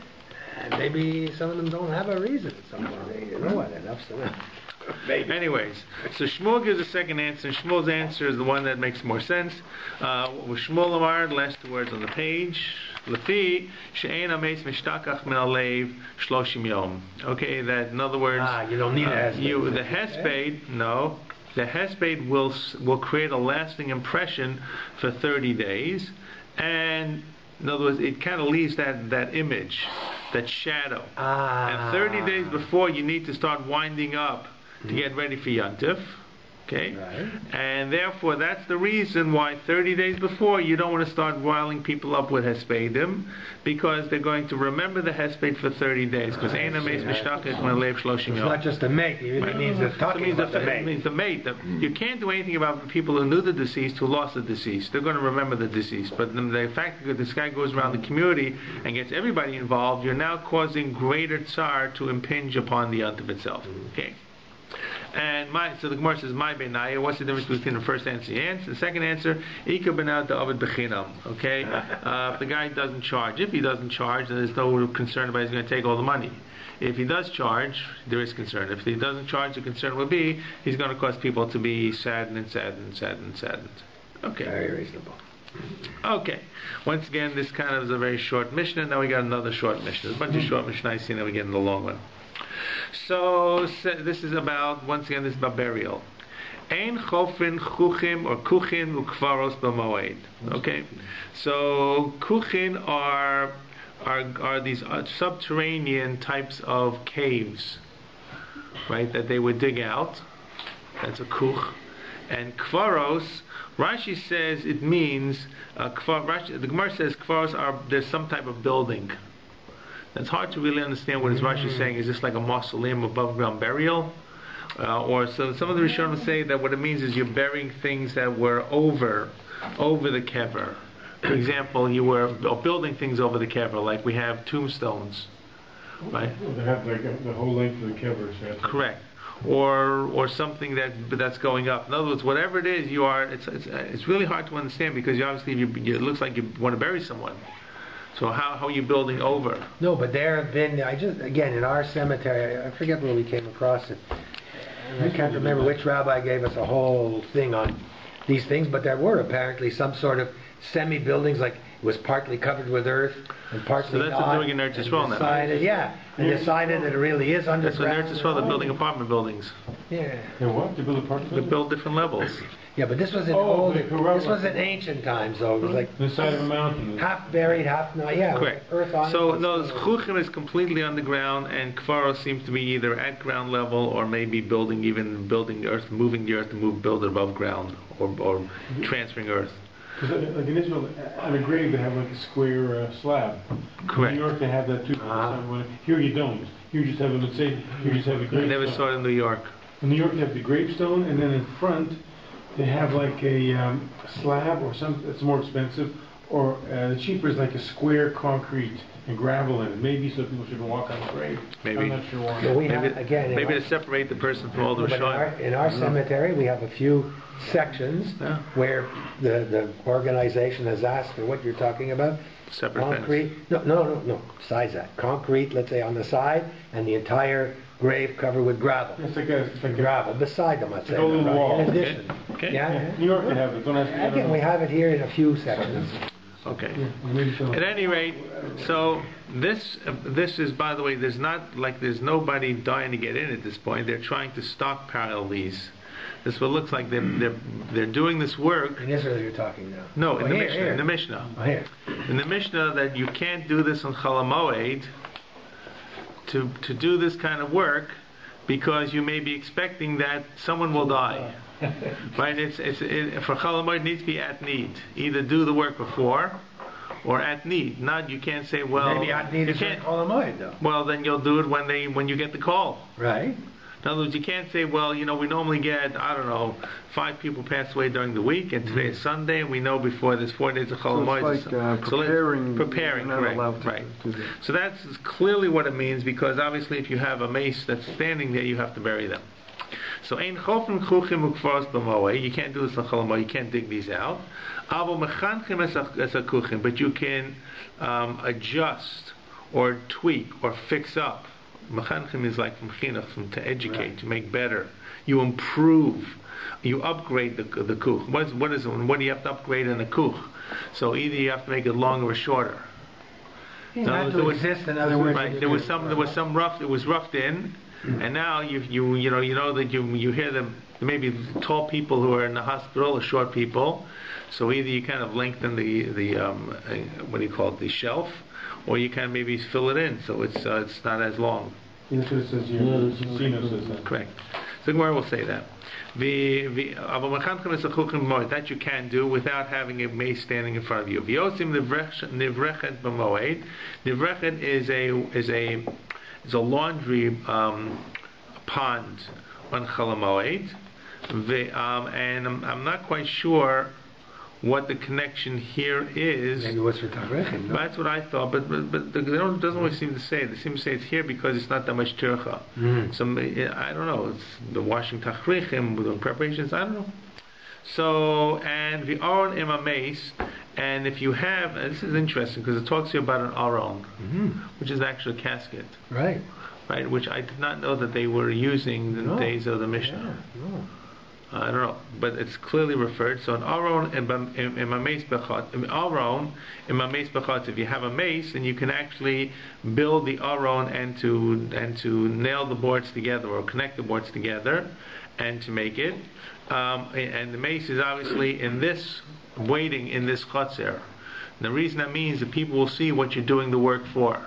and maybe some of them don't have a reason. Some of them, you know what? Enough's enough. Maybe. Anyways, so Shmuel gives a second answer. Shmuel's answer is the one that makes more sense. With Shmuel Amar, the last two words on the page. Lefi she'ein ameis mishtakach min alev shloshim yom. Okay, that in other words, you don't need a hesped. The hesped will create a lasting impression for 30 days, and in other words, it kind of leaves that image, that shadow. And 30 days before, you need to start winding up to get ready for Yantif. Okay? Right. And therefore, that's the reason why 30 days before, you don't want to start riling people up with Hespedim, because they're going to remember the Hesped for 30 days. Because It's not just a mate, it means the talking about the mate. It means the mate. You can't do anything about the people who knew the deceased, who lost the deceased. They're going to remember the deceased. But the fact that this guy goes around the community and gets everybody involved, you're now causing greater tsar to impinge upon the Yantiv itself. Okay? And so the Gemara says, "My benaya." What's the difference between the first answer and the second answer? Ika benad the avid bechinam. Okay, if the guy doesn't charge, if he doesn't charge, then there's no concern about he's going to take all the money. If he does charge, there is concern. If he doesn't charge, the concern will be he's going to cause people to be saddened. Okay, Very reasonable. Okay. Once again, this kind of is a very short Mishnah. Now we got another short Mishnah. There's a bunch of short Mishnah I see. Now we get into the long one. So this is about, once again, this is about burial. Ein chofin chuchim or kuchin ukvaros b'moed. Okay, so kuchin are these subterranean types of caves, right? That they would dig out. That's a kuch. And kvaros, Rashi says it means the Gemara says kvaros there's some type of building. It's hard to really understand what Rashi is saying. Is this like a mausoleum, above ground burial? Or so some of the Rishonim say that what it means is you're burying things that were over the kever. For example, you were building things over the kever, like we have tombstones, right? They have like the whole length of the kever. So correct. Or something that's going up. In other words, whatever it is, it's really hard to understand because you obviously it looks like you want to bury someone. So how are you building over? No, but there have been, again, in our cemetery, I forget where we came across it, I can't remember which rabbi gave us a whole thing on these things, but there were apparently some sort of semi-buildings, like it was partly covered with earth and partly So that's not. what they're doing in Eretz Yisrael now. Decided that it really is That's what underground. Eretz Yisrael, they're building apartment buildings. Yeah. And what? They build apartments? They build different levels. Yeah, but this was in this was in ancient times, though. It was like The side of a mountain. half buried, half not. Yeah, with Correct. earth on So it. no, Chuchim is completely underground, and Kfaro seems to be either at ground level or maybe building earth, moving the earth to build it above ground, or transferring earth. Because like in Israel, on a grave they have like a square slab. Correct. In New York they have that too. Here you don't. Here you just have a gravestone. I never saw it in New York. In New York they have the gravestone, and then in front they have like a slab or something that's more expensive, or the cheaper is like a square concrete and gravel in it. Maybe so people shouldn't walk on the grave. Maybe. I'm not sure why. So we have, Maybe, again, maybe to separate the person from all the Rishon. in our cemetery, we have a few sections Yeah. where the organization has asked for what you're talking about. Separate Concrete. No. Besides that, concrete. Let's say on the side, and the entire grave covered with gravel. It's like a Gravel beside them, I'd say. Like a little wall. In addition. Okay. Yeah. New York they have it. Don't ask me. Again, we have it here in a few sections. Okay. Maybe so. At any rate, so this is, by the way, there's nobody dying to get in at this point. They're trying to stockpile these. This is what it looks like. They're doing this work. In Israel, you're talking now. No, in the here, Mishnah. here. In the Mishnah. Oh, here. In the Mishnah, that you can't do this on Chol Moed, to do this kind of work, because you may be expecting that someone will die. Right? For Chol Moed, it needs to be at need. Either do the work before or at need. Not, you can't say, well, Maybe at need you is can't. call them out, though. Well, then you'll do it when you get the call. Right. In other words, you can't say, well, we normally get, 5 people pass away during the week, and today is Sunday, and we know before there's 4 days of Chol So Moed. it's like preparing. Preparing, you're not correct, allowed to right. do that. So that's clearly what it means, because obviously if you have a mace that's standing there, you have to bury them. So ein chofen chuchim ukfars b'moed. You can't do this on Chol Moed. You can't dig these out. Avo mechanchim es a kuchim, but you can adjust or tweak or fix up. Mechanchim is like from chinuch, to educate, to make better. You improve. You upgrade the kuch. What do you have to upgrade in a kuch? So either you have to make it longer or shorter. Not to exist, in other words. Right. There was some rough. It was roughed in, and now you know that you hear them. Maybe tall people who are in the hospital or short people. So either you kind of lengthen the what do you call it, the shelf, or you can maybe fill it in so it's not as long. Yes, it says here. Sino says that. Correct. So Gemara will say that. That you can do without having a mace standing in front of you. V'yosim nivrechet b'moed. Nivrechet is a laundry pond on Chol Moed. And I'm not quite sure what the connection here is. Maybe what's for Tavrechin, no? That's what I thought, but it doesn't always seem to say it. They seem to say it's here because it's not that much tircha. So I don't know. It's the washing tachrichim with the preparations. I don't know. So, and the aron im a mace, and if you have, and this is interesting because it talks here about an aron, which is actually a casket, Right. right? Which I did not know that they were using in the days of the Mishnah. No. I don't know, but it's clearly referred. So an aron in a mace bechat. Aron in a mace bechat. If you have a mace, then you can actually build the aron and to nail the boards together or connect the boards together, and to make it. And the mace is obviously waiting in this chotzer. The reason that means that people will see what you're doing the work for.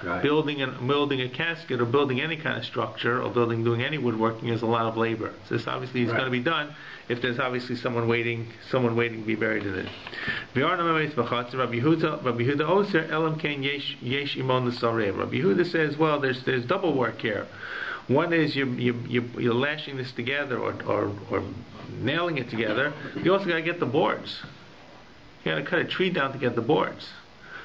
Right. Building a casket or building any kind of structure or doing any woodworking is a lot of labor. So this obviously is going to be done if there's obviously someone waiting to be buried in it. Rabbi Yehuda oser elam ken yesh imon l'sarev. Rabbi Yehuda says, well, there's double work here. One is you're lashing this together or nailing it together. You also got to get the boards. You got to cut a tree down to get the boards.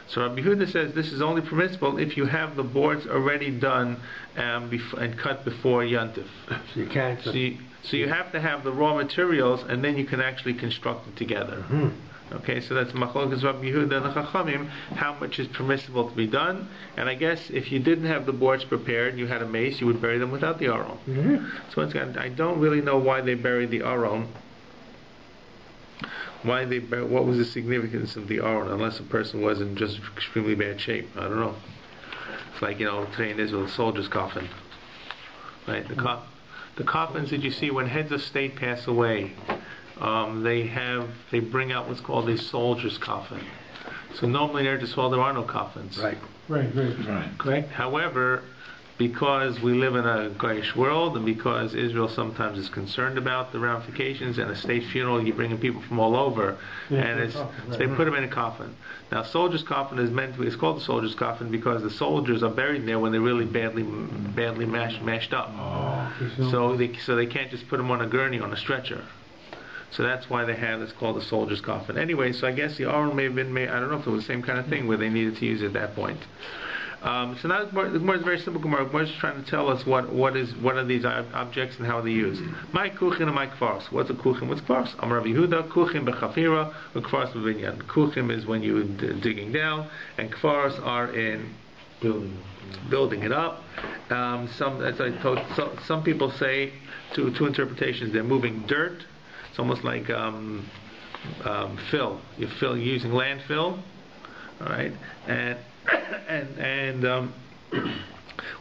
So Rabbi Yehuda says this is only permissible if you have the boards already done and cut before Yontif. So you can't. So you have to have the raw materials, and then you can actually construct it together. Okay, so that's Machlokas Rabbi Yehuda and the Chachamim, how much is permissible to be done. And I guess if you didn't have the boards prepared and you had a mace, you would bury them without the aron. So once again, I don't really know why they buried the aron. What was the significance of the aron, unless a person was in just extremely bad shape. I don't know. It's like, today in Israel, the soldier's coffin. Right? The coffins that you see when heads of state pass away, they bring out what's called a soldier's coffin. So normally in Eretz Yisrael there are no coffins. Right. Correct? However, because we live in a Goyish world, and because Israel sometimes is concerned about the ramifications, and a state funeral, you bring in people from all over, and so they put them in a coffin. Now, soldier's coffin it's called the soldier's coffin because the soldiers are buried there when they're really badly mashed up. So they can't just put them on a gurney, on a stretcher. So that's why it's called the soldier's coffin. Anyway, so I guess the aron may have been made, I don't know if it was the same kind of thing where they needed to use it at that point. So now the Gemara is very simple. Gemara is trying to tell us what are these objects and how are they used. My kuchin and my kfars. What's a kuchin? What's kfars? I'm Rabbi Yehuda. Kuchin bechafira, and kfars b'vinyan. Kuchin is when you're digging down, and kfars are in building it up. Some people say two interpretations. They're moving dirt. It's almost like fill. You're using landfill. All right, and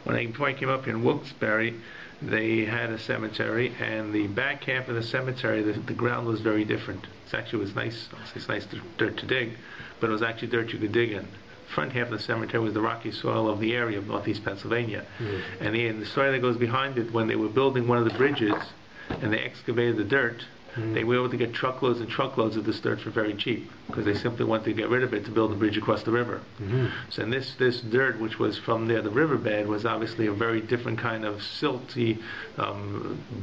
before I came up here in Wilkes-Barre, they had a cemetery, and the back half of the cemetery, the ground was very different. It was nice. It's nice dirt to dig, but it was actually dirt you could dig in. Front half of the cemetery was the rocky soil of the area of northeast Pennsylvania, and the story that goes behind it, when they were building one of the bridges, and they excavated the dirt. They were able to get truckloads and truckloads of this dirt for very cheap because they simply wanted to get rid of it to build a bridge across the river. So and this dirt, which was from the riverbed, was obviously a very different kind of silty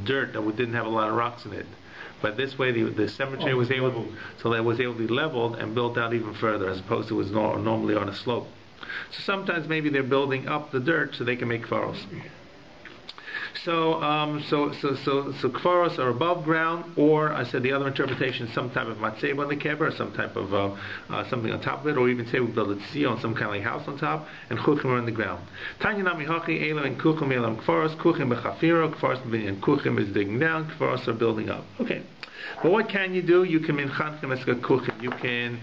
dirt that didn't have a lot of rocks in it. But this way, the cemetery was able to be leveled and built out even further, as opposed to it was normally on a slope. So sometimes maybe they're building up the dirt so they can make furrows. So kfaros are above ground, or I said the other interpretation is some type of matzeba on the kever, or some type of something on top of it, or even say we build a tzia on some kind of like house on top, and kuchim are on the ground. Tanya nami hachi elam and kuchim elam kfaros, kuchim bechafiro, kfaros b'inyan, kuchim is digging down, kfaros are building up. Okay. But what can you do? You can minchanchim as a kuchim. You can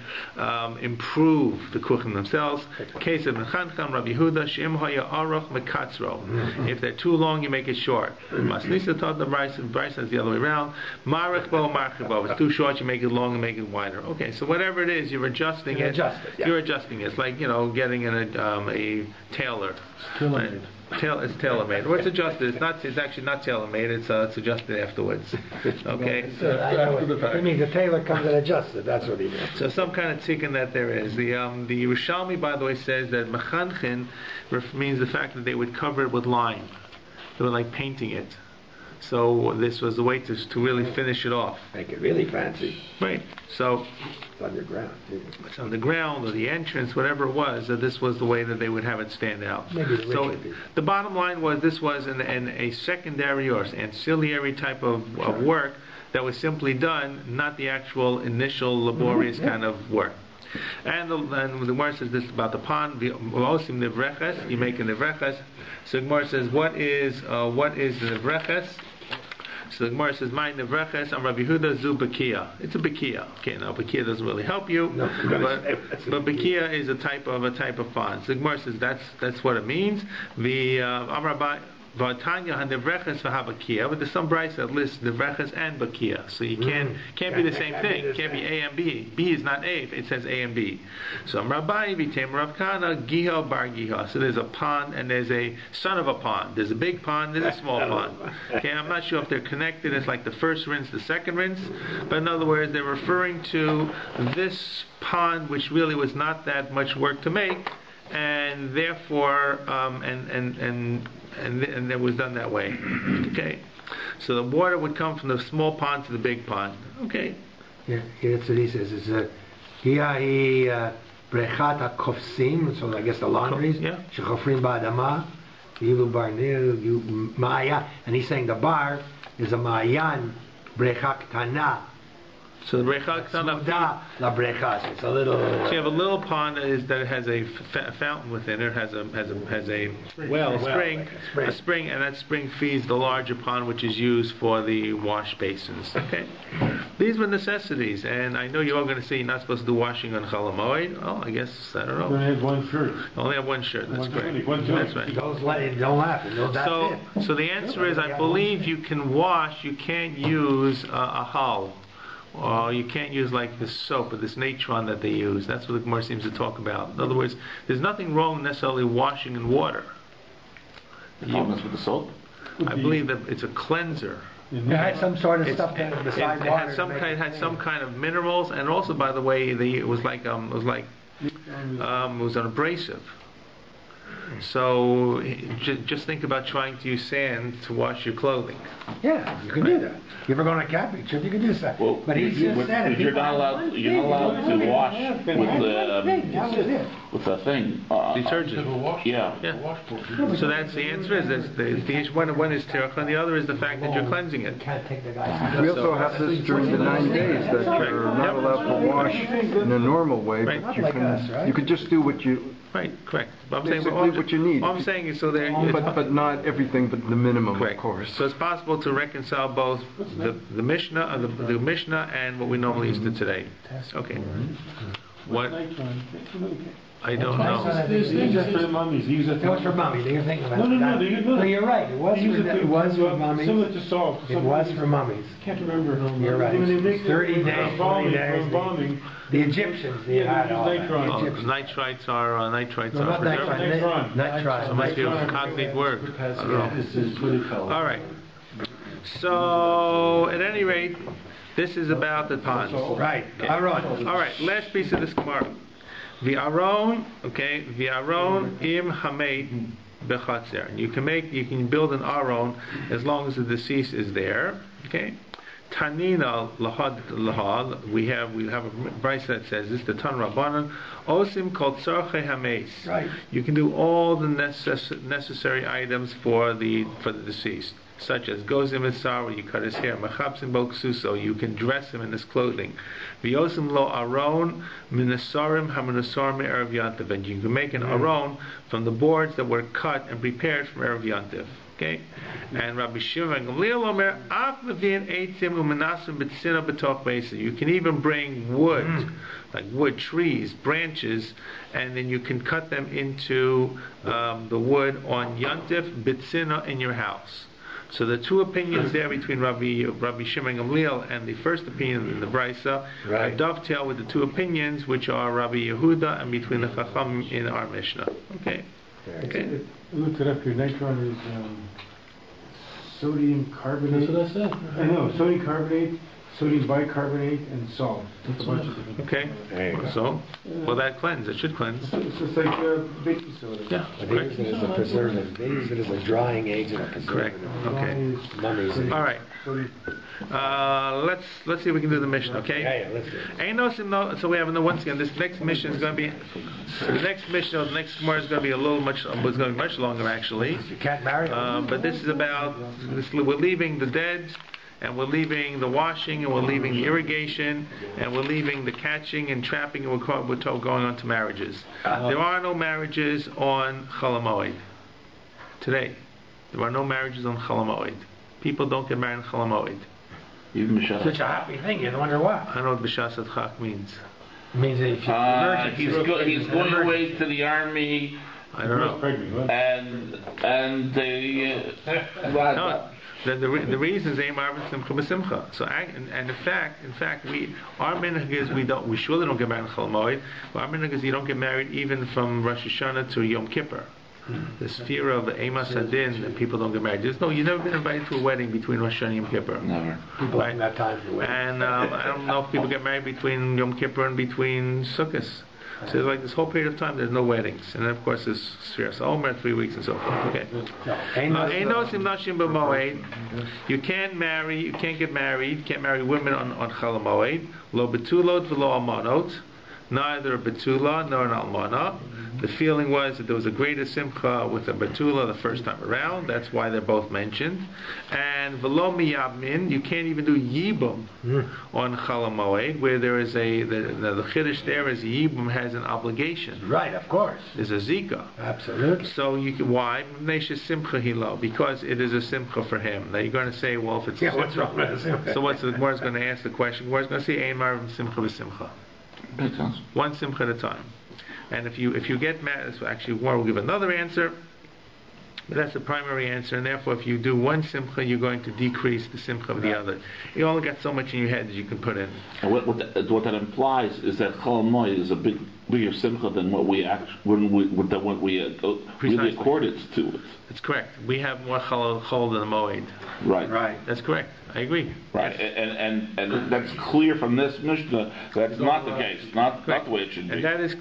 improve the kuchim themselves. Case of minchanchim, Rabbi Yehuda, Shem haya aruch mekatzro. If they're too long, you make it short. Masnisa taught the Bryson is the other way around. Marich bo marchich bo. If it's too short, you make it long and make it wider. Okay, so whatever it is, you're adjusting it. You're adjusting it. It's like getting in a tailor. It's tailor-made. Or it's adjusted. It's actually not tailor-made. It's adjusted afterwards. Okay. I mean, the tailor comes and adjusts it. That's what he means. So some kind of tikkun that there is. The Yerushalmi, by the way, says that mechanchin means the fact that they would cover it with lime. They were like painting it. So this was the way to really finish it off. Make it really fancy. Right. So it's underground. It's underground, or the entrance, whatever it was. That this was the way that they would have it stand out. Maybe so the bottom line was this was in a secondary or ancillary type of work that was simply done, not the actual initial laborious kind of work. And the Gemara says this about the pond. You make a nevreches. So the Gemara says, what is the nevreches? So the Gemara says, "My nevreches am Rabbi Yehuda zu bekia." It's a bekia. Okay, now bekia doesn't really help you, but bekia is a type of pond. So the Gemara says that's what it means. The am Rabbi V'atanya ha-nevreches v'ha-bakia, but there's some brayos that list nevreches and bakia, so you can't be the same thing. It can't be A and B. B is not A. It says A and B. So I'm Rabbi v'tem Rav Kana giha bar giha. So there's a pond and there's a son of a pond. There's a big pond. There's a small pond. Okay, I'm not sure if they're connected. It's like the first rinse, the second rinse. But in other words, they're referring to this pond, which really was not that much work to make, and therefore, and it was done that way. Okay, so the water would come from the small pond to the big pond. Okay. Yeah, that's what he says. It's brechat hakofsim. So I guess the laundries. Yeah. Shechofrim ba'adama. Yilu bar nil. Ma'aya. And he's saying the bar is a ma'ayan brechat tana. So the brecha ktana. La brecha. It's a little. So you have a little pond that has a fountain within it. Has a spring, and that spring feeds the larger pond, which is used for the wash basins. Okay, these were necessities, and I know you're all going to say you're not supposed to do washing on Chol Hamoed. Oh, I guess I don't know. You only have one shirt. Only have one shirt. That's correct. That's right. Don't laugh. So the answer is, I believe you can wash. You can't use a hull. Or you can't use like this soap or this natron that they use. That's what the Gemara seems to talk about. In other words, there's nothing wrong necessarily washing in water. The problem is with the soap? I believe that it's a cleanser. It had some sort of stuff besides it water. had some kind of minerals, and also, by the way, it was an abrasive. So just think about trying to use sand to wash your clothing. Yeah, you can do that. You ever go on a camping trip, you can do that. Well, but he just said it. You're not allowed to wash with a thing. Detergent. Yeah. So that's the answer. Is one is terach, and the other is the fact that you're cleansing it. We also have this during the 9 days that you're not allowed to wash in a normal way, but you can just do what you. Right, correct. But what you need. All I'm saying is so there. But not everything, but the minimum, correct. Of course. So it's possible to reconcile both the Mishnah, the Mishnah, and what we normally use to today. Okay. What? I don't know. There's things for the mummies. Use it. It was for mummies. You're thinking about No. You're right. It was for mummies. Similar to salt. It was for mummies. Can't remember. You're right. 30 days, 20 days. The Egyptians, they had all that. Nitrites are Nitron. So must be a cognate word. I don't know. All right. So at any rate, this is about the ponds. Right. Okay. All right. Last piece of this Gemara. V'aron im hamed bechatzer. You can build an aron as long as the deceased is there. Okay. Tanina lahad. We have a brayso that says this. The Tan Rabbanan osim kol tzarchei hameis. Right. You can do all the necessary items for the deceased, such as gozim esar, where you cut his hair, mechapsim bo ksuso, you can dress him in his clothing, v'yosim lo aron minasarim haminasarim erev yantiv, and you can make an aron from the boards that were cut and prepared from erev yantiv. Okay, and Rabbi Shimon Gamliel Omer af mevin eitzim u'menasim b'tzina b'toch beisa. You can even bring wood, like wood, trees, branches, and then you can cut them into the wood on yantif b'tzina in your house. So the two opinions there between Rabbi Shimon Gamliel and the first opinion in the brayso dovetail with the two opinions which are Rabbi Yehuda and between the Chacham in our Mishnah. Okay. Okay. Look it up here. Nitron is sodium carbonate. That's what I said. I know. Sodium carbonate, sodium bicarbonate, and salt. That's a bunch of different. Okay. So, well, that cleanse. It should cleanse. It's just like baking soda. Yeah. They use it as a preservative. They use it as a drying agent. Correct. Okay. Mummies. All right. Let's see if we can do the mission. Okay. Yeah, let's do it. So we have once again. This next mission is going to be the next mission. The next Gemara is going to be much longer actually. You can't marry them. But this is about we're leaving the dead, and we're leaving the washing, and we're leaving the irrigation, and we're leaving the catching and trapping, and we're going on to marriages. There are no marriages on Chol Hamoed today. There are no marriages on Chol Hamoed. People don't get married on Chol Hamoed. Even B'shas. Such a happy thing. You wonder why. I don't know what B'shas Adchak means. It means that if you he's going away to the army. I don't know. And they. No, the reason is Ein Marvin Simcha B'Simcha. So and in fact, our minhag is we surely don't get married on Chol Hamoed. But our minhag is you don't get married even from Rosh Hashanah to Yom Kippur. This fear of Emas Hadin that people don't get married. You've never been invited to a wedding between Rosh Hashanah and Yom Kippur. Never. People don't have time for weddings. And I don't know if people get married between Yom Kippur and between Sukkot. So there's like this whole period of time there's no weddings, and then of course there's Sfiras Omer 3 weeks and so forth. Okay. You can't get married. You can't marry women on Chol Hamoed. Lo betulot v'lo almanot. neither a betula nor an almana. The feeling was that there was a greater simcha with a betula the first time around. That's why they're both mentioned. And velo miyabmin, you can't even do yibum on Chol Moed, where there is the chiddush there is yibum has an obligation. Right, of course. There's a zika. Absolutely. So you can, why? Simcha hilo, because it is a simcha for him. Now you're going to say, well, if it's what's wrong with a simcha? So what's the Gemara is going to ask the question? Gemara is going to say, ein marv simcha v'simcha. Makes sense. One simcha at a time. And if you get mad, so actually Gemara will give another answer. But that's the primary answer, and therefore if you do one simcha, you're going to decrease the simcha of the other. You only got so much in your head that you can put in. And what that implies is that Chol Moed is a bigger simcha than what we really accorded to it. That's correct. We have more chol than the Moed. Right. That's correct. I agree. Right, and that's clear from this Mishnah. That's not the case. Not the way it should be. And that is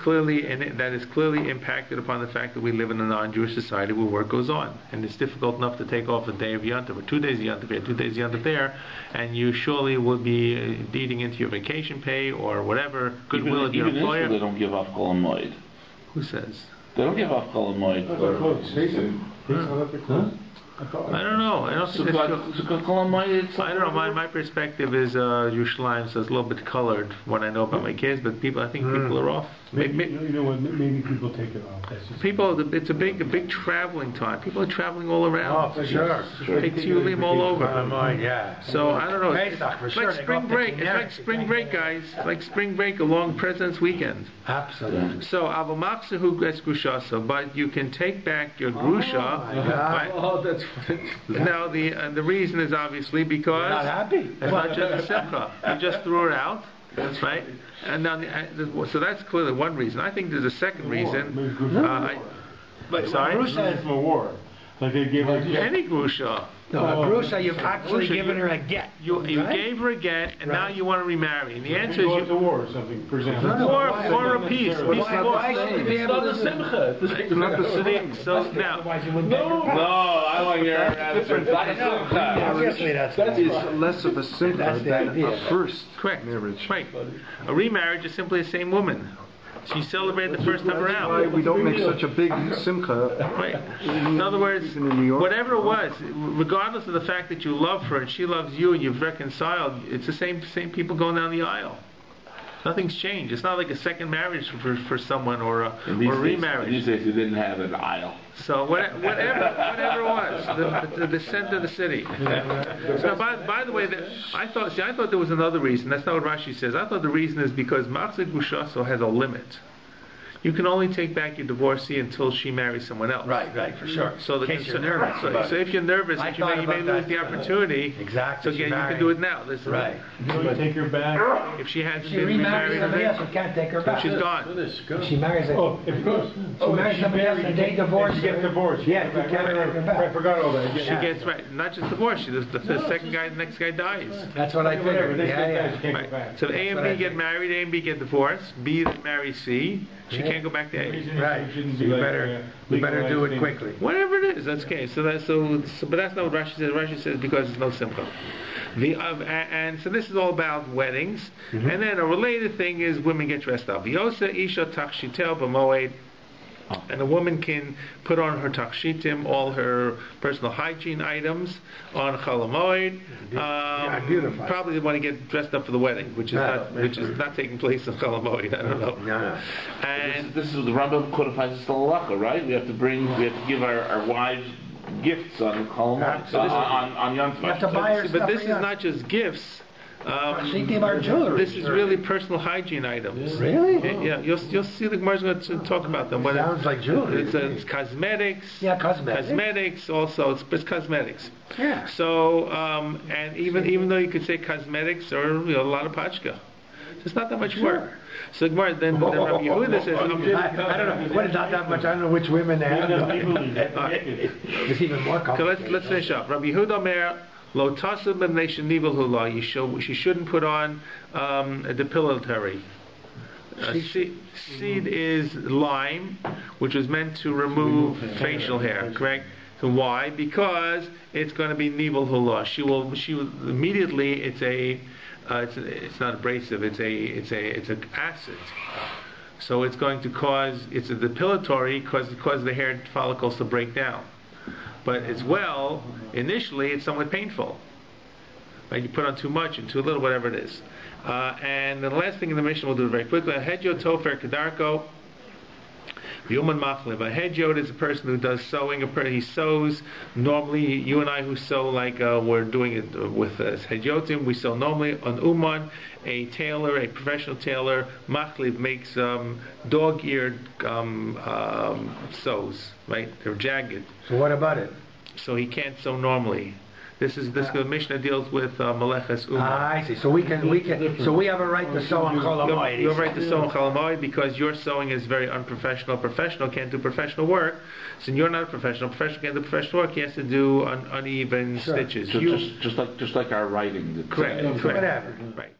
clearly impacted upon the fact that we live in a non-Jewish society where work goes on, and it's difficult enough to take off a day of Yom Tov or 2 days of Yom Tov here, 2 days of Yom Tov there, and you surely will be eating into your vacation pay or whatever goodwill of your employer. Even they don't give off Chol Moed. Who says? They don't give off Chol Moed. I don't know. I don't think that's true. I don't know. My perspective is Yerushalayim, so it's a little bit colored when I know about my kids. But I think people are off. Maybe people take it off. It's a big traveling time. People are traveling all around. Oh, for sure. Take Tiyulim all over. Yeah. So I don't know. Pesach, for It's sure. like spring break. It's like spring break, guys. Like spring break along President's Weekend. Absolutely. So avamachsehu gets grushasa, but you can take back your grusha. Oh, that's Now the reason is obviously because Not happy. it's not just a simcha. You just threw it out. That's right. And now, so that's clearly one reason. I think there's a second reason. But Sorry? Grusha is from a war. Like they gave her Any grusha. No, a grusha, you've actually given her a get. You right? gave her a get, and now you want to remarry. And the answer go is to war or something, for example. or a peace. Why should you be able to do So now, No, I want your answer. Obviously, that's less of a simcha That's the than idea. a first correct. marriage. Right. A remarriage is simply the same woman. She celebrated the first time Why around. we don't make such a big simcha. Right. In other words, Even in New York. whatever it was, regardless of the fact that you love her and she loves you and you've reconciled, it's the same people going down the aisle. Nothing's changed. It's not like a second marriage for someone or a remarriage. These days you didn't have an aisle. So whatever it was, the center of the city. So by the way, I thought there was another reason. That's not what Rashi says. I thought the reason is because Machzeh Gushaso has a limit. You can only take back your divorcee until she marries someone else. Right, for sure. So in case you're nervous. So if you're nervous, you may lose the opportunity. Exactly. So again, you can do it now. This is Right. You take her back. If she hasn't She been remarries remarried, somebody else, you can't take her back. she's gone. If she marries a... Oh, of course. She marries somebody else and they divorce She gets her. divorced. Yeah, you can't take her back. I forgot all that. She gets right. Not just divorced. The second guy, the next guy dies. That's what I figured. Yeah. Right. So A and B get married, A and B get divorced. B then marries C. She can't go back to A. Right. You better do it quickly. Whatever it is, that's okay. But that's not what Rashi says. Rashi says because it's no simcha. And so this is all about weddings. And then a related thing is women get dressed up. V'yosa isha takshitel b'moed. And a woman can put on her takshitim, all her personal hygiene items, on Chol Moed. Beautiful. Probably they want to get dressed up for the wedding, which is not taking place in Chol Moed. I don't know. No. And This is the Rambam codifies this halacha, right? We have to give our wives gifts on Chol Moed, on Yom Tov. You have to buy her but stuff. this is not just gifts. She gave our jewelry. This is really personal hygiene items. Really? Yeah, you'll see the Gemara's going to talk about them. Sounds like jewelry. It's cosmetics. Yeah, cosmetics. Cosmetics also. It's cosmetics. Yeah. So and even though you could say cosmetics or a lot of pachka, it's not that much work. So Gemara then Rabbi Yehuda says, I don't know. What is not that much? I don't know which women they have. It's even more So complicated. let's finish up. Rabbi Yehuda Omer, Lo tasub b'nei nivel hula. She shouldn't put on a depilatory. Seed is lime, which was meant to remove facial hair. Correct. So why? Because it's going to be nivel hula. She will immediately. It's not abrasive. It's an acid. So it's going to cause, it's a depilatory, cause the hair follicles to break down. But as well, initially it's somewhat painful. Right? You put on too much and too little, whatever it is. And the last thing in the mission, we'll do it very quickly. A hedyo tofer kedarko. V'uman machlev. A hedyot is a person who does sewing. He sews normally. You and I who sew like we're doing it with hedyotim. We sew normally. On uman, a tailor, a professional tailor, machlev makes dog-eared sews. Right? They're jagged. So what about it? So he can't sew normally. This Mishnah deals with Meleches Uma. I see. So we have a right to sew on Chol Hamoed. You have a right to sew on Chol Hamoed because your sewing is very unprofessional. Professional can't do professional work. So you're not a professional. Professional can't do professional work. He has to do uneven stitches. Just like our writing. Correct. Whatever. Right.